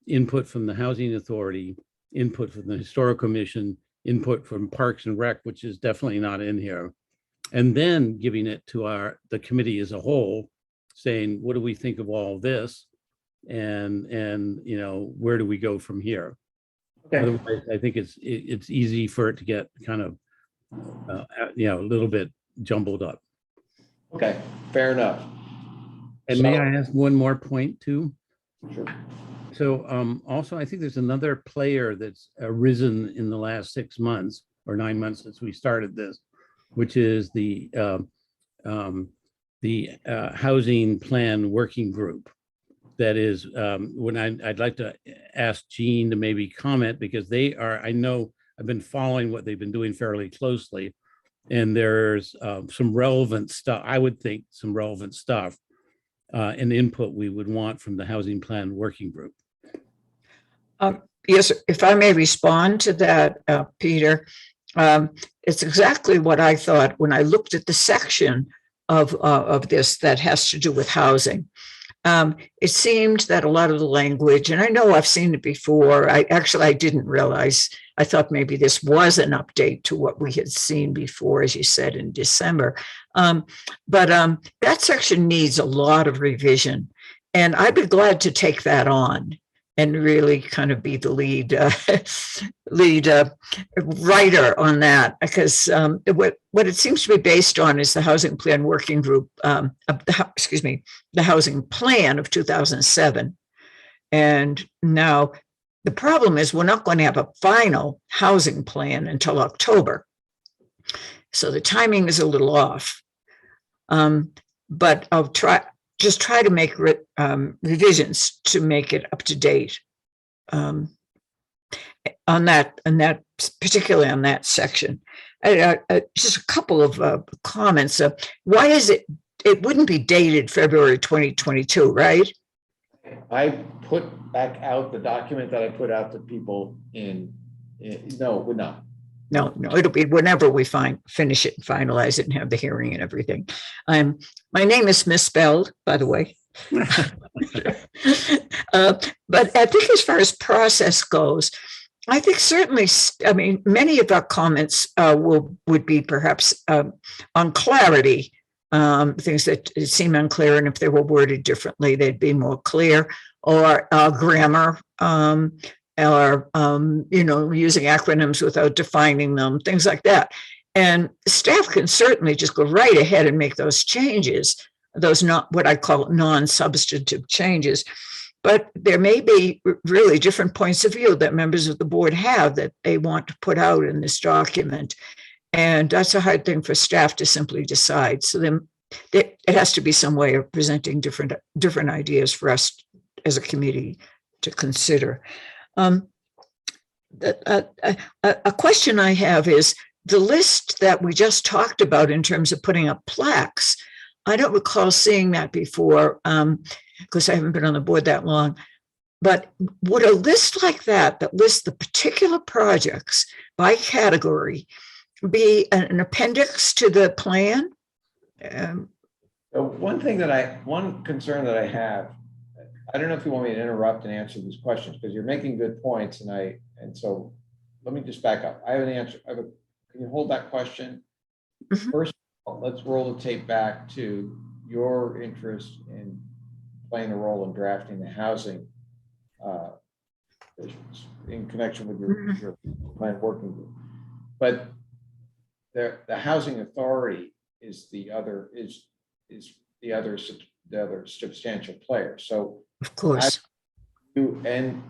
input from the Housing Authority, input from the Historical Commission, input from Parks and Rec, which is definitely not in here, and then giving it to the committee as a whole, saying, what do we think of all this? And where do we go from here? Okay. Otherwise, I think it's easy for it to get kind of, a little bit jumbled up. Okay, fair enough. And may I ask one more point too? Sure. So also, I think there's another player that's arisen in the last 6 months or 9 months since we started this, which is the housing plan working group. That is when I'd like to ask Jean to maybe comment, because I know I've been following what they've been doing fairly closely, and there's some relevant stuff, I would think some relevant stuff and input we would want from the housing plan working group. Yes, if I may respond to that, Peter, it's exactly what I thought when I looked at the section of this that has to do with housing. It seemed that a lot of the language, and I know I've seen it before, I didn't realize, I thought maybe this was an update to what we had seen before, as you said, in December. But that section needs a lot of revision, and I'd be glad to take that on and really kind of be the lead writer on that, because what it seems to be based on is the housing plan working group, the housing plan of 2007. And now the problem is we're not going to have a final housing plan until October. So the timing is a little off. But I'll try to make revisions to make it up to date on that, particularly on that section. Just a couple of comments. Why is it wouldn't be dated February 2022, right? I put back out the document that I put out to people no, it would not. No, it'll be whenever we finish it and finalize it and have the hearing and everything. My name is misspelled, by the way. But I think as far as process goes, I think certainly, many of our comments would be perhaps on clarity, things that seem unclear, and if they were worded differently, they'd be more clear, or grammar, or using acronyms without defining them, things like that. And staff can certainly just go right ahead and make those changes, those not what I call non-substantive changes. But there may be really different points of view that members of the board have that they want to put out in this document. And that's a hard thing for staff to simply decide. So then it has to be some way of presenting different ideas for us as a committee to consider. A question I have is, the list that we just talked about in terms of putting up plaques, I don't recall seeing that before, because I haven't been on the board that long. But would a list like that lists the particular projects by category, be an appendix to the plan? So one concern that I have, I don't know if you want me to interrupt and answer these questions because you're making good points, and so let me just back up. I have an answer. Can you hold that question? Mhm. First of all, let's roll the tape back to your interest in playing a role in drafting the housing visions in connection with your plan working group. But the housing authority is the other substantial player. So Of course. you and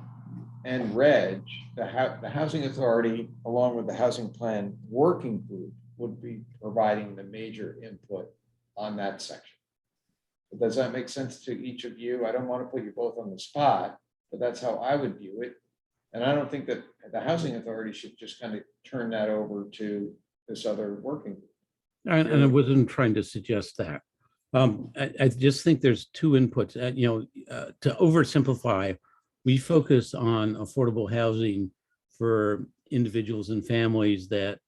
Reg, the housing authority, along with the housing plan working group, would be providing the major input on that section. Does that make sense to each of you? I don't want to put you both on the spot, but that's how I would view it. And I don't think that the housing authority should just kind of turn that over to this other working group. And I wasn't trying to suggest that. I just think there's two inputs. To oversimplify, we focus on affordable housing for individuals and families that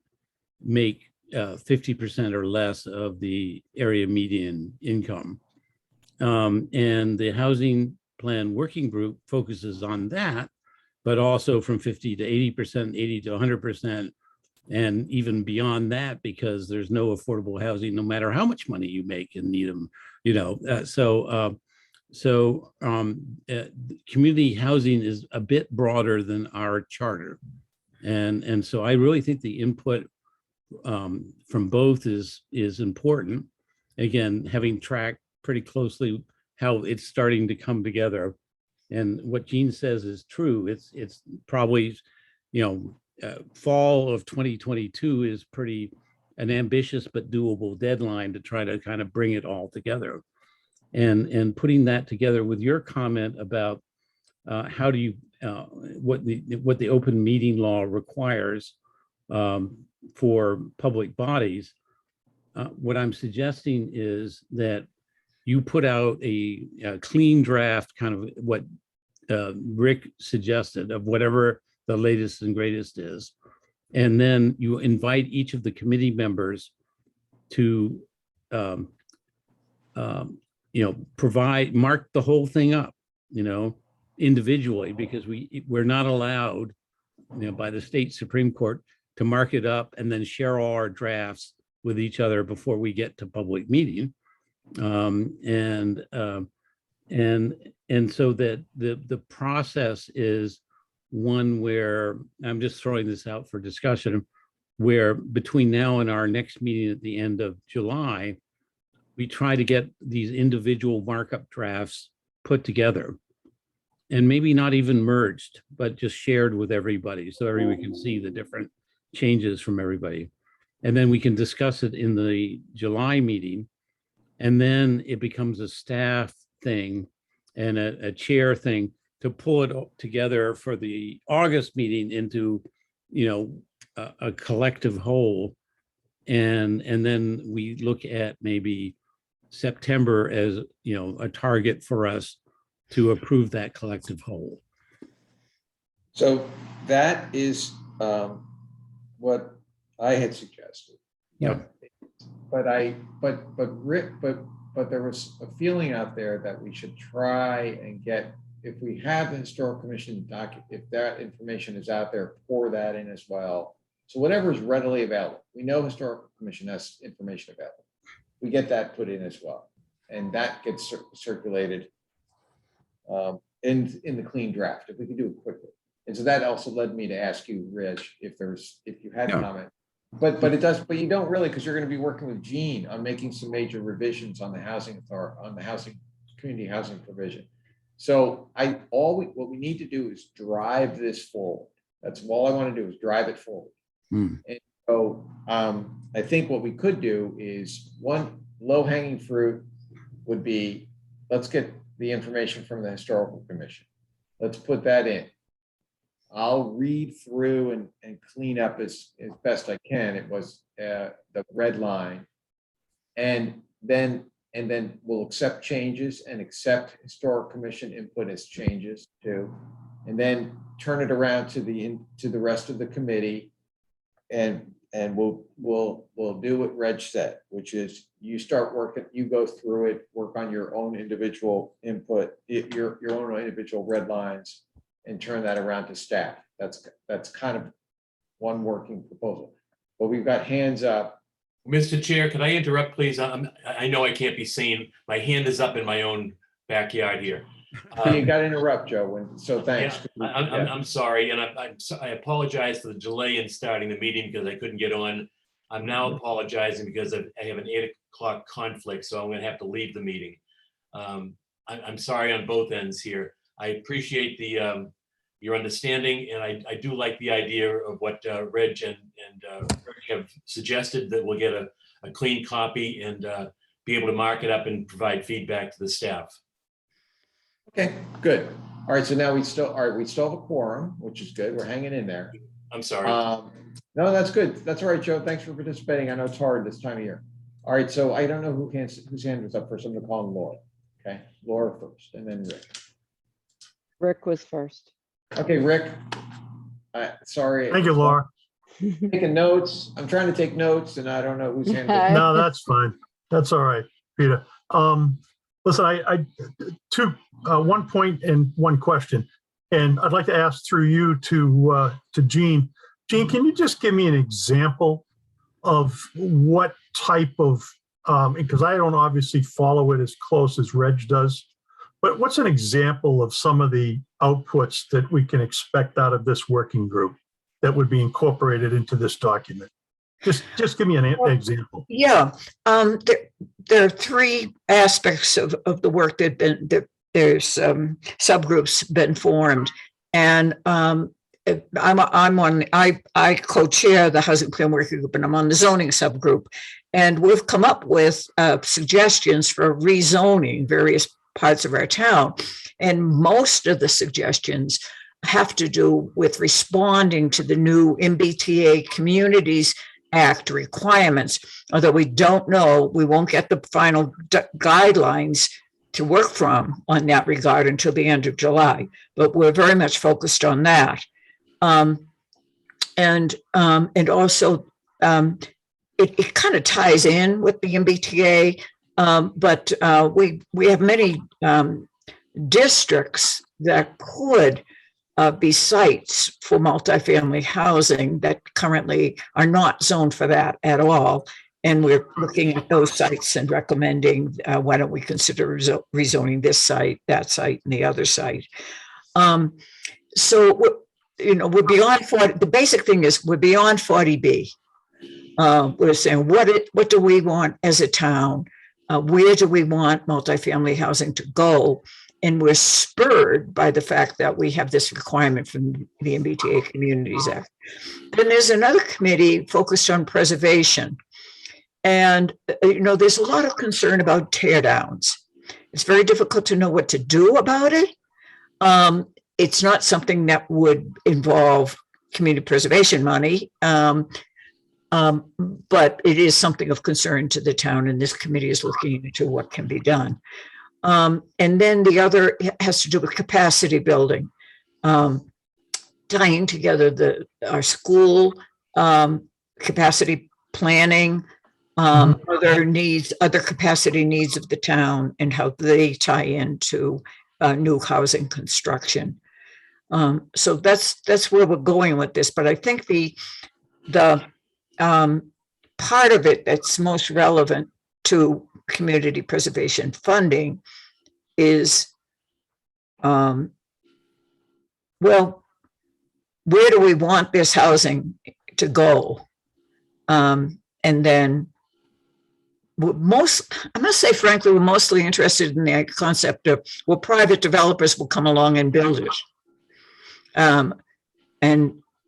make 50% or less of the area median income. And the housing plan working group focuses on that, but also from 50 to 80%, 80 to 100%, and even beyond that, because there's no affordable housing, no matter how much money you make in Needham, community housing is a bit broader than our charter. And so I really think the input from both is important. Again, having tracked pretty closely how it's starting to come together. And what Jean says is true. It's probably, fall of 2022 is pretty an ambitious but doable deadline to try to kind of bring it all together. And putting that together with your comment about how do you what the open meeting law requires for public bodies. What I'm suggesting is that you put out a clean draft, kind of what Rick suggested, of whatever the latest and greatest is. And then you invite each of the committee members to, mark the whole thing up, individually, because we're not allowed, by the state Supreme Court to mark it up and then share all our drafts with each other before we get to public meeting. And so that the process is one where, I'm just throwing this out for discussion, where between now and our next meeting at the end of July, we try to get these individual markup drafts put together, and maybe not even merged, but just shared with everybody so everybody can see the different changes from everybody. And then we can discuss it in the July meeting. And then it becomes a staff thing and a chair thing to pull it together for the August meeting into, a collective whole. And then we look at maybe September as, a target for us to approve that collective whole. So that is what I had suggested. Yeah. But there was a feeling out there that we should try and get, if we have the historical commission document, if that information is out there, pour that in as well. So whatever is readily available, we know historical commission has information available. We get that put in as well, and that gets circulated in the clean draft, if we can do it quickly. And so that also led me to ask you, Rich, if you had a comment. But you don't really, because you're going to be working with Jean on making some major revisions on the housing authority, on the community housing provision. So what we need to do is drive this forward. That's all I want to do, is drive it forward. And so I think what we could do is, one low-hanging fruit would be, let's get the information from the historical commission. Let's put that in. I'll read through and clean up as best I can. It was the red line. And then we'll accept changes and accept historic commission input as changes too. And then turn it around to the rest of the committee. And we'll do what Reg said, which is you start working, you go through it, work on your own individual input, your own individual red lines, and turn that around to staff. That's kind of one working proposal. But we've got hands up. Mr. Chair, can I interrupt, please? I know I can't be seen. My hand is up in my own backyard here. You got to interrupt, Joe. So thanks. Yeah, I'm sorry, and I apologize for the delay in starting the meeting because I couldn't get on. I'm now apologizing because I have an 8 o'clock conflict, so I'm going to have to leave the meeting. I'm sorry on both ends here. I appreciate your understanding, and I do like the idea of what Reg and Rick have suggested, that we'll get a clean copy and be able to mark it up and provide feedback to the staff. Okay, good. All right, so now we still have a quorum, which is good. We're hanging in there. I'm sorry. No, that's good. That's all right, Joe. Thanks for participating. I know it's hard this time of year. All right, so I don't know whose hand was up first. I'm gonna call him Laura. Okay, Laura first, and then Rick. Rick was first. Okay, Rick. Sorry. Thank you, Laura. Taking notes. I'm trying to take notes, and I don't know whose hand. No, that's fine. That's all right, Peter. Listen, I 1 point and 1 question, and I'd like to ask through you to Jean. Jean, can you just give me an example of what type of, because I don't obviously follow it as close as Reg does, but what's an example of some of the outputs that we can expect out of this working group that would be incorporated into this document? Just give me an example. Yeah, there are 3 aspects of the work there's subgroups been formed, and I co-chair the Housing Plan Working Group, and I'm on the zoning subgroup, and we've come up with suggestions for rezoning various parts of our town, and most of the suggestions have to do with responding to the new MBTA Communities Act requirements, although we don't know, we won't get the final guidelines to work from on that regard until the end of July, but we're very much focused on that. And also it kind of ties in with the MBTA, but we have many districts that could be sites for multifamily housing that currently are not zoned for that at all. And we're looking at those sites and recommending, why don't we consider rezoning this site, that site, and the other site. So, we're beyond 40. The basic thing is we're beyond 40B. We're saying, what do we want as a town? Where do we want multifamily housing to go? And we're spurred by the fact that we have this requirement from the MBTA Communities Act. Then there's another committee focused on preservation. And, there's a lot of concern about tear downs. It's very difficult to know what to do about it. It's not something that would involve community preservation money, but it is something of concern to the town, and this committee is looking into what can be done. And then the other has to do with capacity building, tying together our school capacity planning, other capacity needs of the town, and how they tie into new housing construction. So that's where we're going with this. But I think the part of it that's most relevant to community preservation funding is, well, where do we want this housing to go? And then I must say, frankly, we're mostly interested in the concept of, well, private developers will come along and build it. And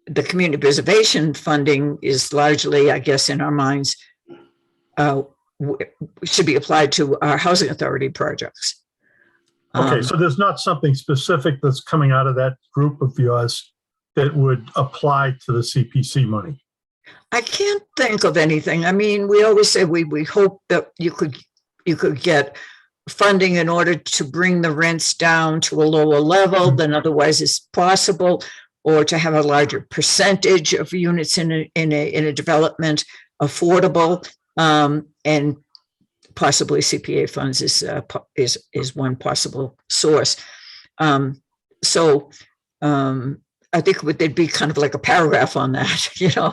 the community preservation funding is largely, I guess, in our minds, should be applied to our housing authority projects. Okay, so there's not something specific that's coming out of that group of yours that would apply to the CPC money? I can't think of anything. I mean, we always say we hope that you could get funding in order to bring the rents down to a lower level than otherwise is possible, or to have a larger percentage of units in a development affordable, and possibly CPA funds is one possible source. I think there'd be kind of like a paragraph on that, Yeah,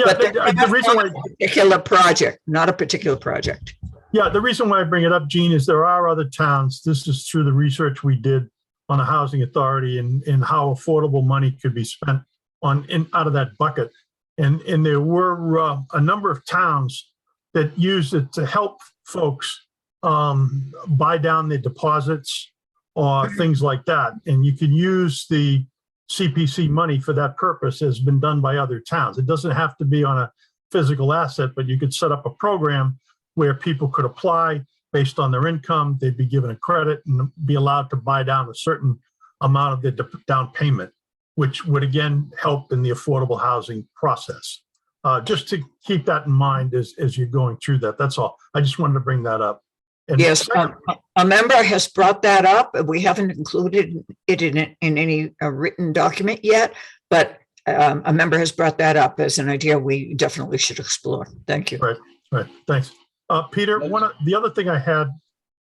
But the reason why, not a particular project. yeah, the reason why I bring it up, Gene, is there are other towns. This is through the research we did on the housing authority and how affordable money could be spent out of that bucket. And there were a number of towns that used it to help folks buy down their deposits or things like that. And you can use the CPC money for that purpose, has been done by other towns. It doesn't have to be on a physical asset, but you could set up a program where people could apply based on their income. They'd be given a credit and be allowed to buy down a certain amount of their down payment, which would again help in the affordable housing process. Just to keep that in mind as you're going through that. That's all. I just wanted to bring that up. And Yes, a member has brought that up. We haven't included it in any written document yet, but a member has brought that up as an idea we definitely should explore. Thank you. Right. Thanks. Peter, the other thing I had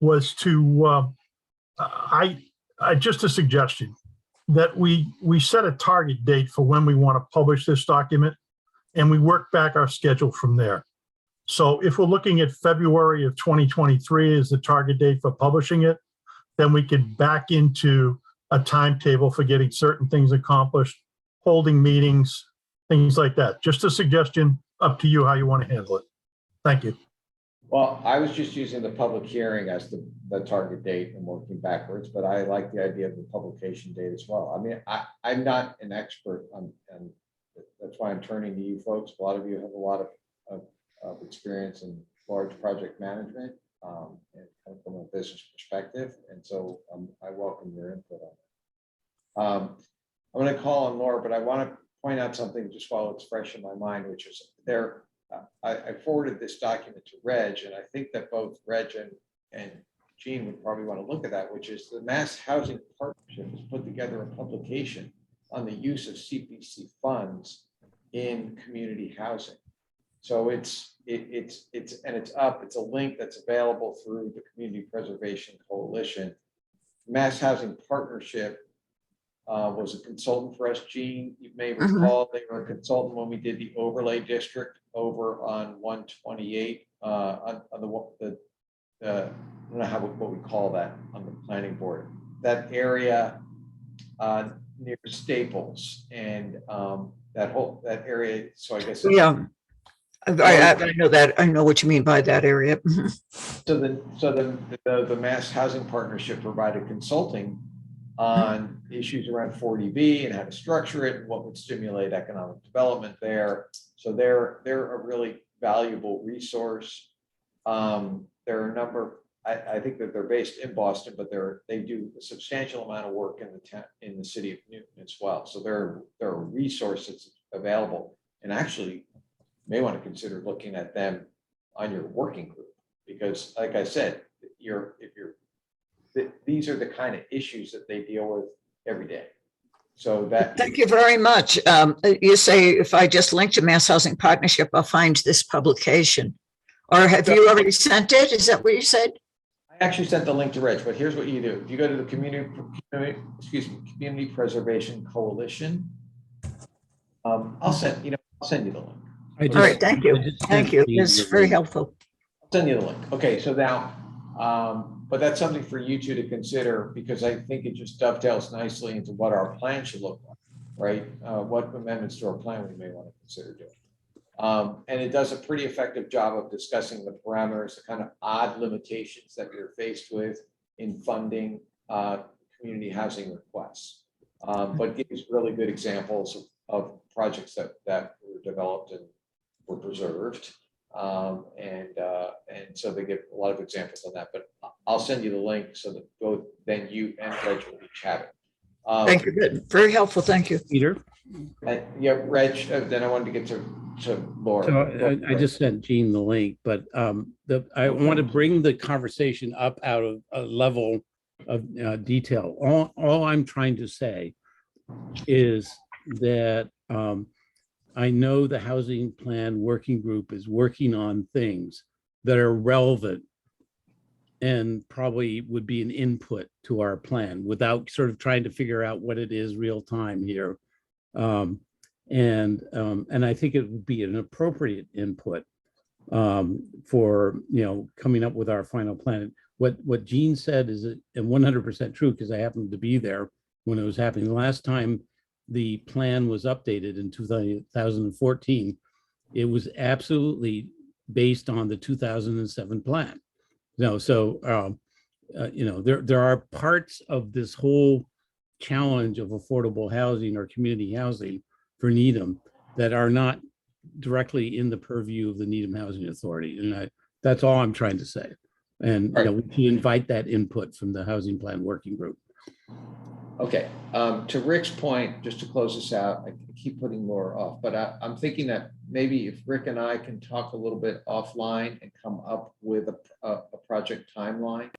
was to, just a suggestion that we set a target date for when we want to publish this document, and we work back our schedule from there. So if we're looking at February of 2023 as the target date for publishing it, then we could back into a timetable for getting certain things accomplished, holding meetings, things like that. Just a suggestion, up to you how you want to handle it. Thank you. Well, I was just using the public hearing as the target date and working backwards, but I like the idea of the publication date as well. I mean, I'm not an expert on, and that's why I'm turning to you folks. A lot of you have a lot of experience in large project management and from a business perspective. And so I welcome your input on that. I'm going to call on Laura, but I want to point out something just while it's fresh in my mind, which is there. I forwarded this document to Reg, and I think that both Reg and Gene would probably want to look at that, which is the Mass Housing Partnership has put together a publication on the use of CPC funds in community housing. So it's up. It's a link that's available through the Community Preservation Coalition. Mass Housing Partnership was a consultant for us. Gene, you may recall they were a consultant when we did the overlay district over on 128 on the I don't know what we call that on the planning board. That area near Staples and that area. So I guess I know that. I know what you mean by that area. So the Mass Housing Partnership provided consulting on issues around 40B and how to structure it and what would stimulate economic development there. So they're a really valuable resource. There are a number. I think that they're based in Boston, but they do a substantial amount of work in the city of Newton as well. So there are resources available, and actually may want to consider looking at them on your working group, because like I said, these are the kind of issues that they deal with every day. So Thank you very much. You say if I just link to Mass Housing Partnership, I'll find this publication. Or have you already sent it? Is that what you said? I actually sent the link to Reg, but here's what you do. If you go to the Community Preservation Coalition, I'll send you the link. All right, thank you. Thank you. It's very helpful. I'll send you the link. Okay, so now, but that's something for you two to consider, because I think it just dovetails nicely into what our plan should look like, right? What amendments to our plan we may want to consider doing. And it does a pretty effective job of discussing the parameters, the kind of odd limitations that you're faced with in funding community housing requests, but gives really good examples of projects that were developed and were preserved. And so they give a lot of examples on that, but I'll send you the link so that both then you and Reg will each have it. Thank you. Good. Very helpful. Thank you. Peter? Yeah, Reg, then I wanted to get to Laura. So I just sent Gene the link, but I want to bring the conversation up out of a level of detail. All I'm trying to say is that I know the housing plan working group is working on things that are relevant and probably would be an input to our plan without sort of trying to figure out what it is real time here. And I think it would be an appropriate input for, you know, coming up with our final plan. What Gene said is 100% true, because I happened to be there when it was happening. The last time the plan was updated in 2014, it was absolutely based on the 2007 plan. So you know, there are parts of this whole challenge of affordable housing or community housing for Needham that are not directly in the purview of the Needham Housing Authority. And that's all I'm trying to say. And you know, we should invite that input from the housing plan working group. Okay, to Rick's point, just to close this out, I keep putting Laura off, but I'm thinking that maybe if Rick and I can talk a little bit offline and come up with a project timeline,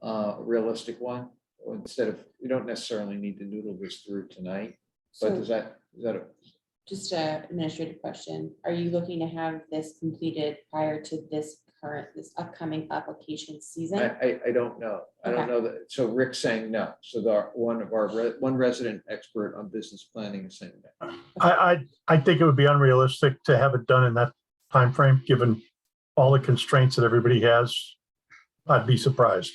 a realistic one, instead of, we don't necessarily need to noodle this through tonight, but is that Just an administrative question. Are you looking to have this completed prior to this upcoming application season? I don't know. I don't know that. So Rick's saying no. So one resident expert on business planning is saying no. I think it would be unrealistic to have it done in that time frame, given all the constraints that everybody has. I'd be surprised.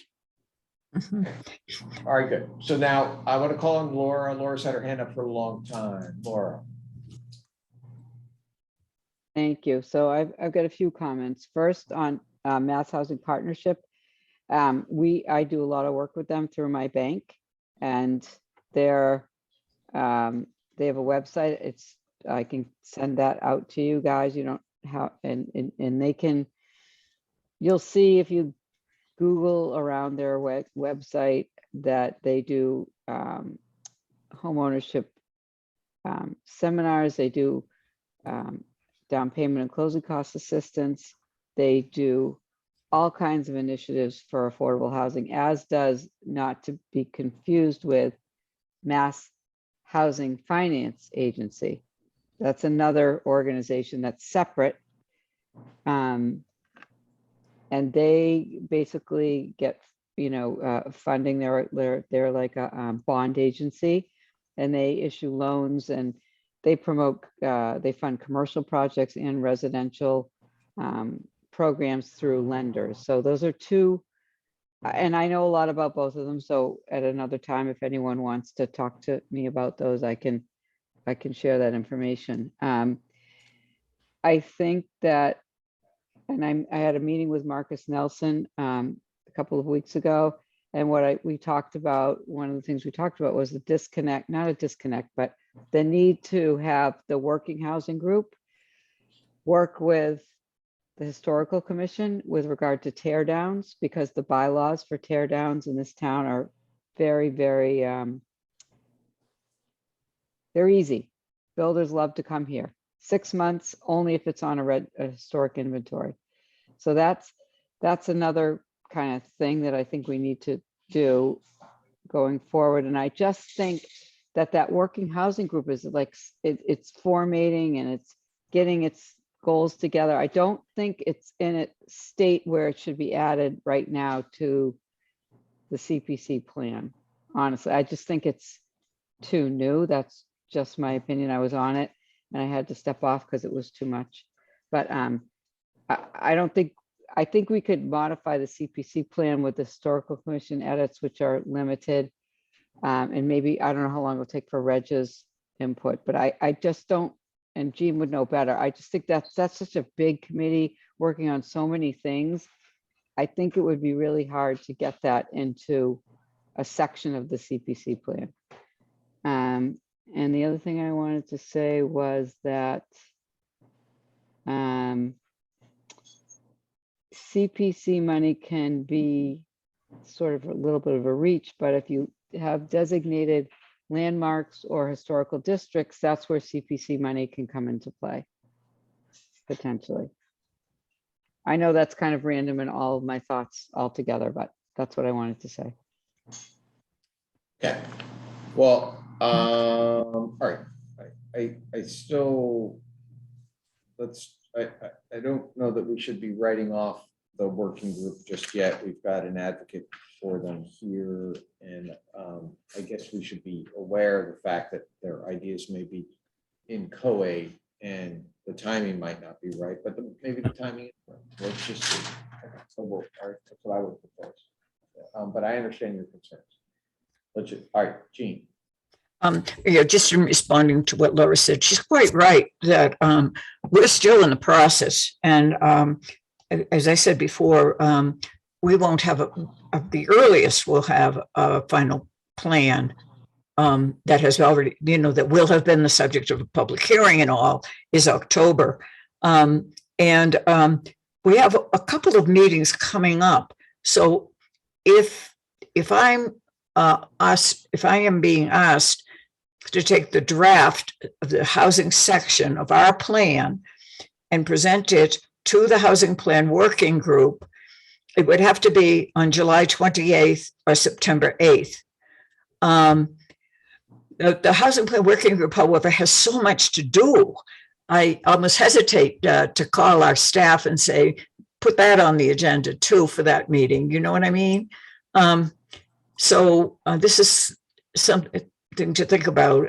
All right, good. So now I want to call on Laura. Laura's had her hand up for a long time. Laura. Thank you. So I've got a few comments. First, on Mass Housing Partnership. I do a lot of work with them through my bank, and they have a website. I can send that out to you guys. You don't have, and they can, you'll see if you Google around their website that they do home ownership seminars. They do down payment and closing cost assistance. They do all kinds of initiatives for affordable housing, as does, not to be confused with, Mass Housing Finance Agency. That's another organization that's separate. And they basically get, you know, funding. They're like a bond agency, and they issue loans, and they promote, they fund commercial projects and residential programs through lenders. So those are two, and I know a lot about both of them. So at another time, if anyone wants to talk to me about those, I can share that information. I think that, and I had a meeting with Marcus Nelson a couple of weeks ago, and we talked about, one of the things we talked about was the disconnect, not a disconnect, but the need to have the working housing group work with the historical commission with regard to tear downs, because the bylaws for tear downs in this town are very, very, they're easy. Builders love to come here. 6 months only if it's on a historic inventory. So that's another kind of thing that I think we need to do going forward. And I just think that working housing group is like, it's formatting and it's getting its goals together. I don't think it's in a state where it should be added right now to the CPC plan. Honestly, I just think it's too new. That's just my opinion. I was on it and I had to step off because it was too much. But I think we could modify the CPC plan with the historical commission edits, which are limited. And maybe, I don't know how long it'll take for Reg's input, but I just don't, and Gene would know better. I just think that's such a big committee working on so many things. I think it would be really hard to get that into a section of the CPC plan. And the other thing I wanted to say was that CPC money can be sort of a little bit of a reach, but if you have designated landmarks or historical districts, that's where CPC money can come into play, potentially. I know that's kind of random in all of my thoughts altogether, but that's what I wanted to say. Okay, well, all right, I still, I don't know that we should be writing off the working group just yet. We've got an advocate for them here, and I guess we should be aware of the fact that their ideas may be inchoate and the timing might not be right, but maybe the timing is right. Let's just see. Okay, so all right, that's what I would propose. But I understand your concerns. Let's just, all right, Jean. Yeah, just in responding to what Laura said, she's quite right that we're still in the process. And as I said before, we won't have the earliest we'll have a final plan that has already, that will have been the subject of a public hearing and all is October. And we have a couple of meetings coming up. So if I am being asked to take the draft of the housing section of our plan and present it to the housing plan working group, it would have to be on July 28th or September 8th. The housing plan working group, however, has so much to do. I almost hesitate to call our staff and say, put that on the agenda too for that meeting. You know what I mean? So this is something to think about.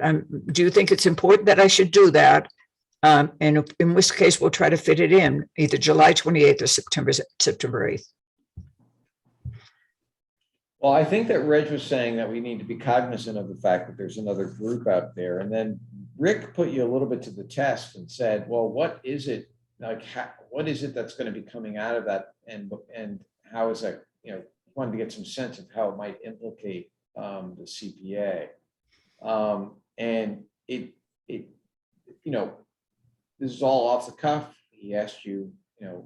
Do you think it's important that I should do that? And in which case we'll try to fit it in either July 28th or September 8th. Well, I think that Reg was saying that we need to be cognizant of the fact that there's another group out there. And then Rick put you a little bit to the test and said, well, what is it like? What is it that's going to be coming out of that? And how is that, wanted to get some sense of how it might implicate the CPA. And this is all off the cuff. He asked you, a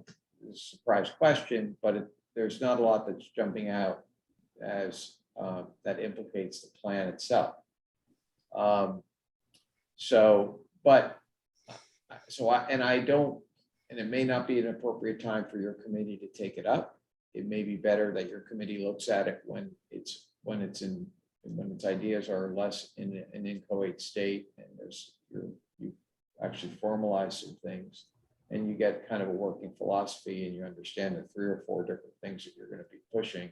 surprise question, but there's not a lot that's jumping out as that implicates the plan itself. And it may not be an appropriate time for your committee to take it up. It may be better that your committee looks at it when its ideas are less in an inchoate state, and you actually formalize some things, and you get kind of a working philosophy, and you understand the 3 or 4 different things that you're going to be pushing,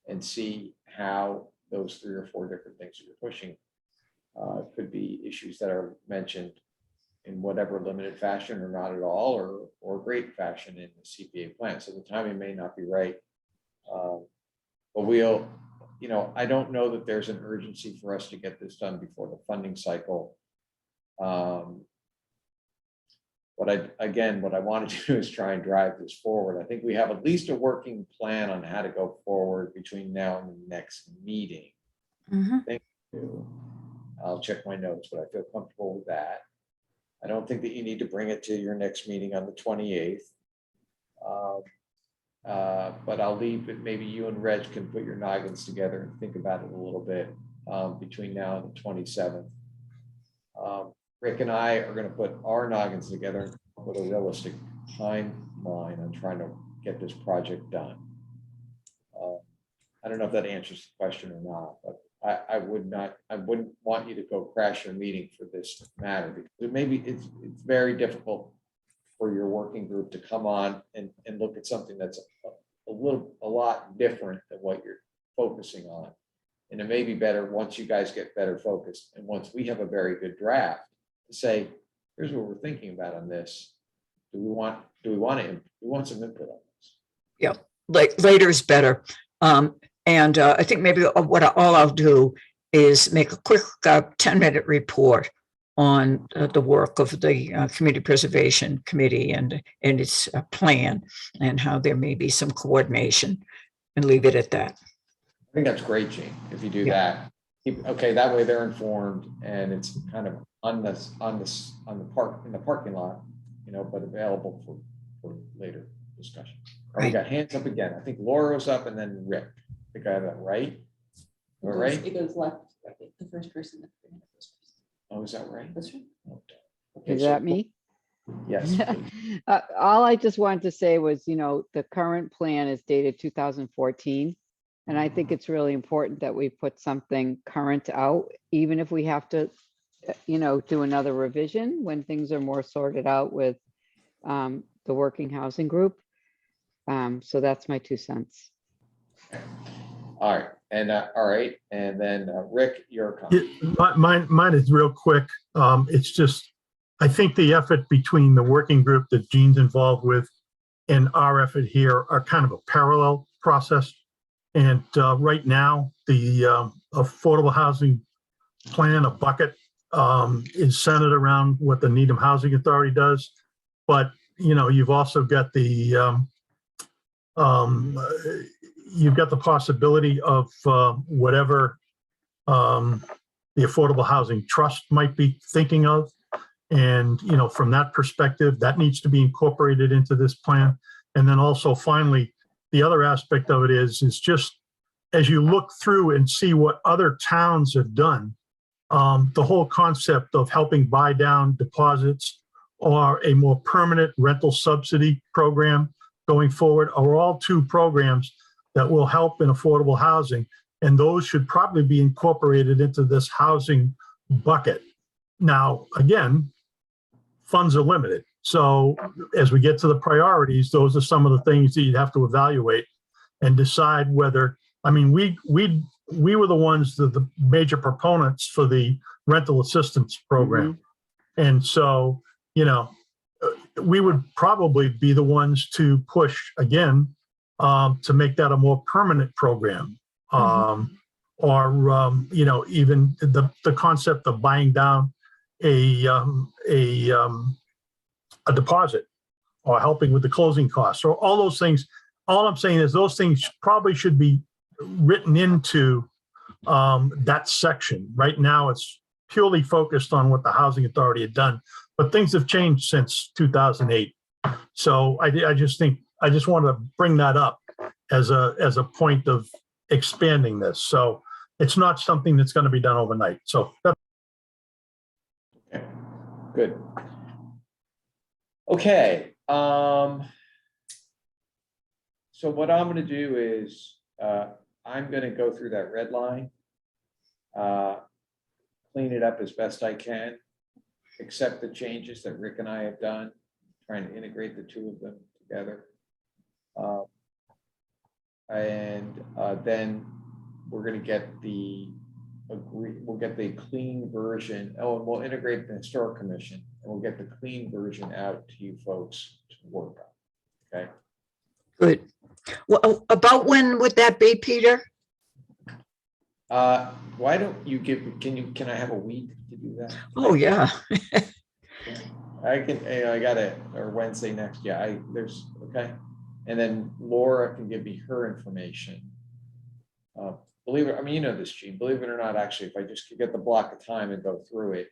and see how those 3 or 4 different things that you're pushing could be issues that are mentioned in whatever limited fashion or not at all, or great fashion in the CPA plan. So the timing may not be right. But we'll, I don't know that there's an urgency for us to get this done before the funding cycle. What I want to do is try and drive this forward. I think we have at least a working plan on how to go forward between now and the next meeting. Mm-hmm. Thank you. I'll check my notes, but I feel comfortable with that. I don't think that you need to bring it to your next meeting on the 28th. But I'll leave it. Maybe you and Reg can put your noggins together and think about it a little bit between now and the 27th. Rick and I are going to put our noggins together with a realistic timeline on trying to get this project done. I don't know if that answers the question or not, but I wouldn't want you to go crash your meeting for this matter, because it's very difficult for your working group to come on and look at something that's a lot different than what you're focusing on. And it may be better once you guys get better focused, and once we have a very good draft, to say, here's what we're thinking about on this. Do we want some input on this? Yeah, later is better. And I think maybe all I'll do is make a quick 10-minute report on the work of the Community Preservation Committee and its plan, and how there may be some coordination, and leave it at that. I think that's great, Gene, if you do that. Okay, that way they're informed, and it's kind of in the parking lot, but available for later discussion. Right. We got hands up again. I think Laura was up, and then Rick. I think I have that right. It goes left The first person. Oh, is that right? That's right. Okay, Is so- that me? Yes. please. All I just wanted to say was, the current plan is dated 2014. And I think it's really important that we put something current out, even if we have to, do another revision when things are more sorted out with the working housing group. So that's my 2 cents. All right, and then Rick, your Yeah, comment. mine is real quick. It's just, I think the effort between the working group that Gene's involved with and our effort here are kind of a parallel process. And right now, the affordable housing plan, a bucket, is centered around what the Needham Housing Authority does. But, you've also got the possibility of whatever the Affordable Housing Trust might be thinking of. And, from that perspective, that needs to be incorporated into this plan. And then also finally, the other aspect of it is just as you look through and see what other towns have done, the whole concept of helping buy down deposits or a more permanent rental subsidy program going forward are all 2 programs that will help in affordable housing. And those should probably be incorporated into this housing bucket. Now, again, funds are limited. So as we get to the priorities, those are some of the things that you'd have to evaluate and decide whether, we were the ones, the major proponents for the rental assistance program. And so, we would probably be the ones to push again to make that a more permanent program. Or, even the concept of buying down a deposit or helping with the closing costs or all those things. All I'm saying is those things probably should be written into that section. Right now, it's purely focused on what the Housing Authority had done, but things have changed since 2008. So I just want to bring that up as a point of expanding this. So it's not something that's going to be done overnight. So that's Okay, good. Okay. So what I'm going to do is I'm going to go through that red line, clean it up as best I can, accept the changes that Rick and I have done, trying to integrate the 2 of them together. And then we're going to get we'll get the clean version. Oh, and we'll integrate the Historic Commission, and we'll get the clean version out to you folks to work on. Okay. Good. Well, about when would that be, Peter? Why don't you can I have a week to do that? Oh, yeah. I can, I got it, or Wednesday next. Yeah, okay. And then Laura can give me her information. Believe it, this, Gene, believe it or not, actually, if I just could get the block of time and go through it,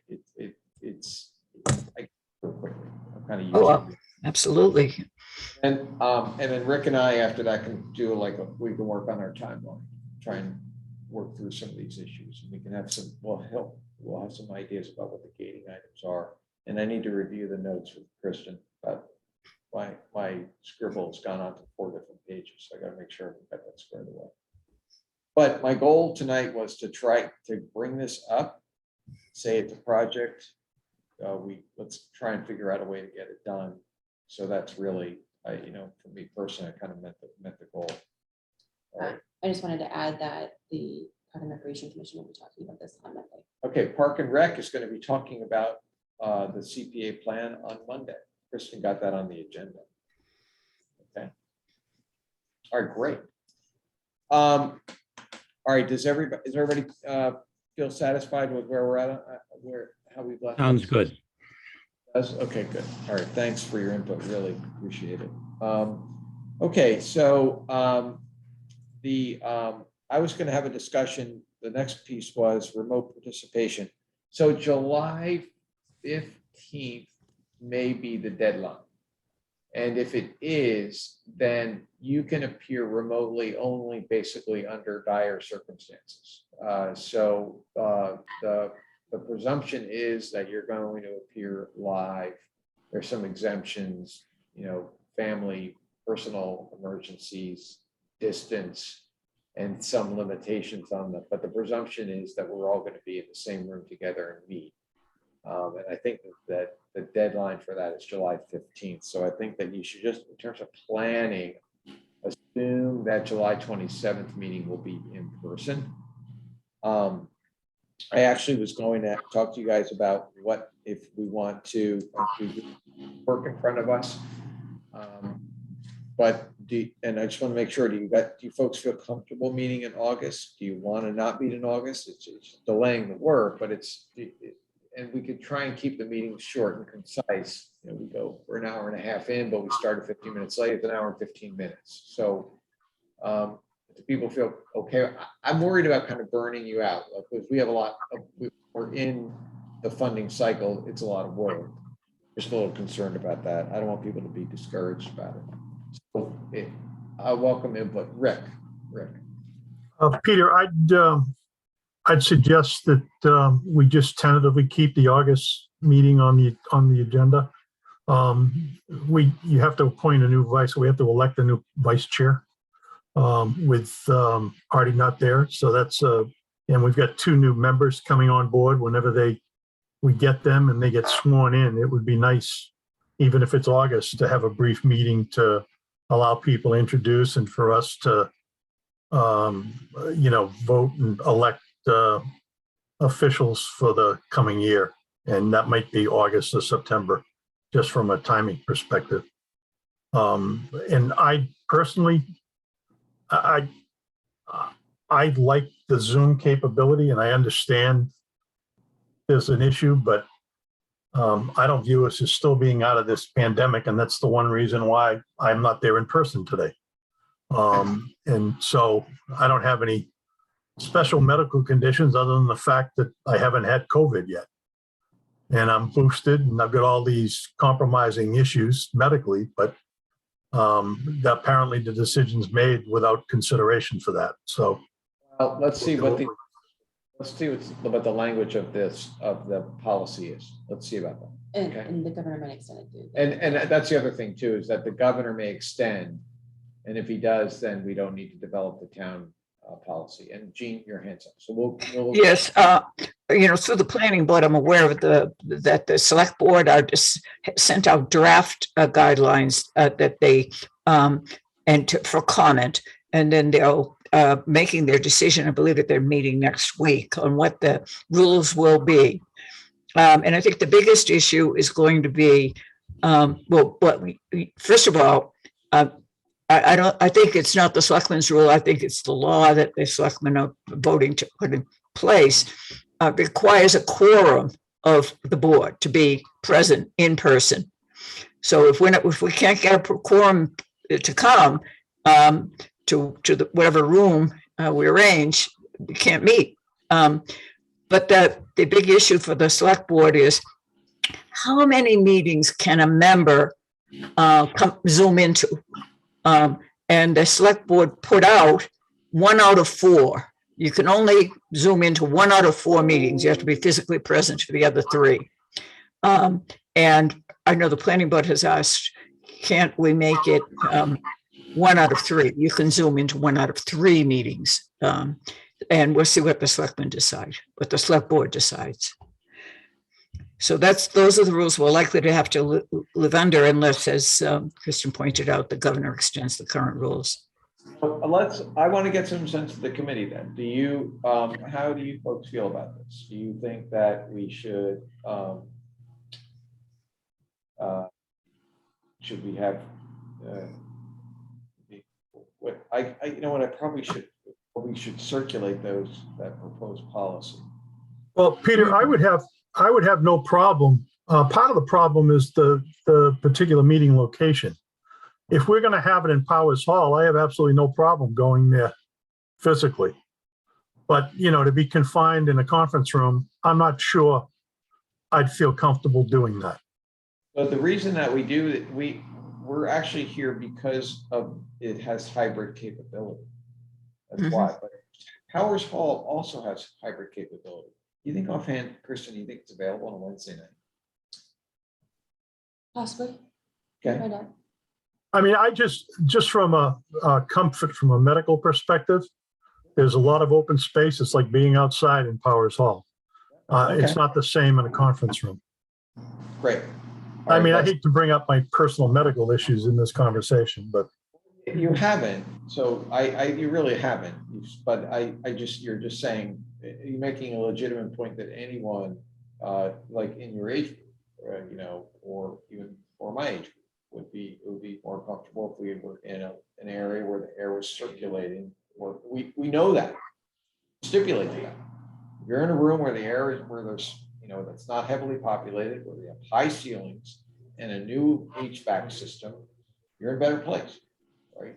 it's I go quickly. I'm kind of used to it. Absolutely. And then Rick and I, after that, can do we can work on our timeline, try and work through some of these issues, and we can have we'll have some ideas about what the gating items are. And I need to review the notes with Kristen, but my scribble has gone on to 4 different pages, so I got to make sure I've got that squared away. But my goal tonight was to try to bring this up, say it's a project. Let's try and figure out a way to get it done. So that's really, for me personally, I kind of met the goal. All right. I just wanted to add that the Park and Recreation Commission will be talking about this on Monday. Okay, Park and Rec is going to be talking about the CPA plan on Monday. Kristen got that on the agenda. Okay. All right, great. All right, is everybody feel satisfied with where we're at, how we've left? Sounds good. Okay, good. All right, thanks for your input. Really appreciate it. Okay, so I was going to have a discussion. The next piece was remote participation. So July 15th may be the deadline. And if it is, then you can appear remotely only basically under dire circumstances. The presumption is that you're going to appear live. There's some exemptions, family, personal emergencies, distance, and some limitations on that. But the presumption is that we're all going to be in the same room together and meet. And I think that the deadline for that is July 15th. So I think that you should just, in terms of planning, assume that July 27th meeting will be in person. I actually was going to talk to you guys about what if we want to work in front of us. And I just want to make sure, do you folks feel comfortable meeting in August? Do you want to not meet in August? It's delaying the work, but and we could try and keep the meetings short and concise. We go for an hour and a half in, but we started 15 minutes late. It's an hour and 15 minutes. So do people feel okay? I'm worried about kind of burning you out because we have we're in the funding cycle. It's a lot of work. Just a little concerned about that. I don't want people to be discouraged about it. So I welcome input. Rick. Peter, I'd suggest that we just tentatively keep the August meeting on the agenda. You have to appoint a new we have to elect a new vice chair with Artie not there. So that's and we've got 2 new members coming on board. Whenever we get them and they get sworn in, it would be nice, even if it's August, to have a brief meeting to allow people to introduce and for us to vote and elect officials for the coming year. And that might be August or September, just from a timing perspective. And I personally, I like the Zoom capability, and I understand there's an issue, but I don't view us as still being out of this pandemic, and that's the one reason why I'm not there in person today. And so I don't have any special medical conditions other than the fact that I haven't had COVID yet. And I'm boosted and I've got all these compromising issues medically, but apparently the decision's made without consideration for that. So let's see what the language of the policy is. Let's see about that. And, okay. And the governor might extend it too. And that's the other thing too, is that the governor may extend. And if he does, then we don't need to develop the town policy. And Jean, your hands up. So we'll Yes, through the planning board, I'm aware of that the select board just sent out draft guidelines that they for comment, and then they'll making their decision. I believe that they're meeting next week on what the rules will be. And I think the biggest issue is going to be, first of all, I think it's not the selectmen's rule. I think it's the law that the selectmen are voting to put in place. Requires a quorum of the board to be present in person. So if we can't get a quorum to come to whatever room we arrange, we can't meet. But the big issue for the select board is how many meetings can a member Zoom into? And the select board put out 1 out of 4. You can only Zoom into 1 out of 4 meetings. You have to be physically present for the other 3. And I know the planning board has asked, can't we make it 1 out of 3? You can Zoom into 1 out of 3 meetings. And we'll see what the selectmen decide, what the select board decides. So those are the rules we're likely to have to live under unless, as Kristen pointed out, the governor extends the current rules. I want to get some sense of the committee then. How do you folks feel about this? Do you think that we should we have we should circulate that proposed policy. Well, Peter, I would have no problem. Part of the problem is the particular meeting location. If we're going to have it in Powers Hall, I have absolutely no problem going there physically. But, to be confined in a conference room, I'm not sure I'd feel comfortable doing that. But the reason that we do that, we're actually here because of it has hybrid capability. That's Mhm. why, but Powers Hall also has hybrid capability. You think offhand, Kristen, you think it's available on a Wednesday night? Possibly. Okay, Find out. I mean, I just from a comfort, from a medical perspective, there's a lot of open space. It's like being outside in Powers Hall. It's Okay. not the same in a conference room. great. I mean, I All right, hate to bring up my personal medical issues in this conversation, but you haven't, so you really haven't, but you're just saying, you're making a legitimate point that anyone, like in your age group, you know, or even for my age group, it would be more comfortable if we were in an area where the air was circulating, or we know that, stipulated that. If you're in a room where the air is, where there's, you know, that's not heavily populated, where we have high ceilings and a new HVAC system, you're in a better place. Right.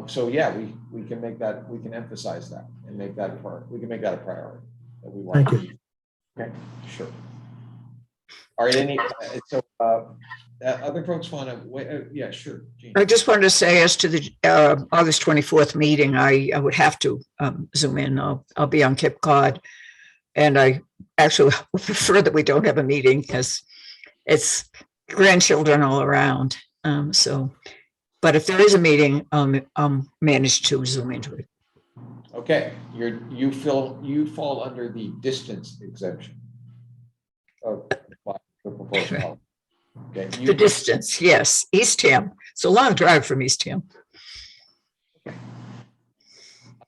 So yeah, we can make that, we can emphasize that and make that a part. We can make that a priority that we want. thank you. Okay, sure. All right, other folks want to wait? Yeah, sure. Jean. I just wanted to say, as to the August 24th meeting, I would have to zoom in. I'll be on Cape Cod. And I actually would prefer that we don't have a meeting because it's grandchildren all around. But if there is a meeting, I'll manage to zoom into it. Okay, you fall under the distance exemption of the proposed policy. Okay, The distance, yes, Eastham. It's a long drive from Eastham.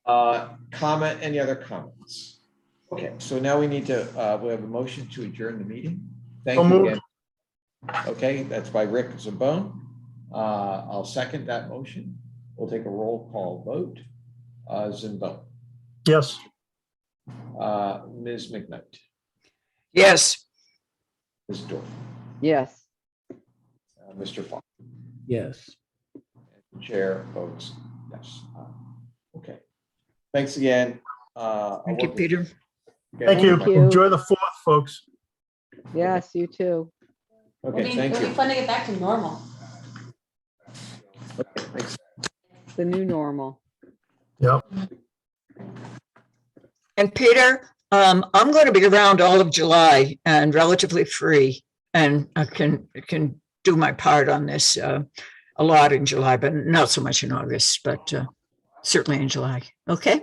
Comment, any other comments? Okay, so now we need to, we have a motion to adjourn the meeting. Thank So you moved. again. Okay, that's by Rick Zabone. I'll second that motion. We'll take a roll call vote. Zabone, Yes, Ms. McKnight, Yes. Ms. Dorf, Yes. Mr. Falk. Yes. Chair votes yes. Okay, thanks again. Thank you, Peter. thank you. Thank you. Enjoy the 4th, folks. Yes, you too. Okay, thank It'll be you. fun to get back to normal. Okay, thanks. The new normal. Yep. And Peter, I'm going to be around all of July and relatively free, and I can do my part on this a lot in July, but not so much in August, but certainly in July. Okay.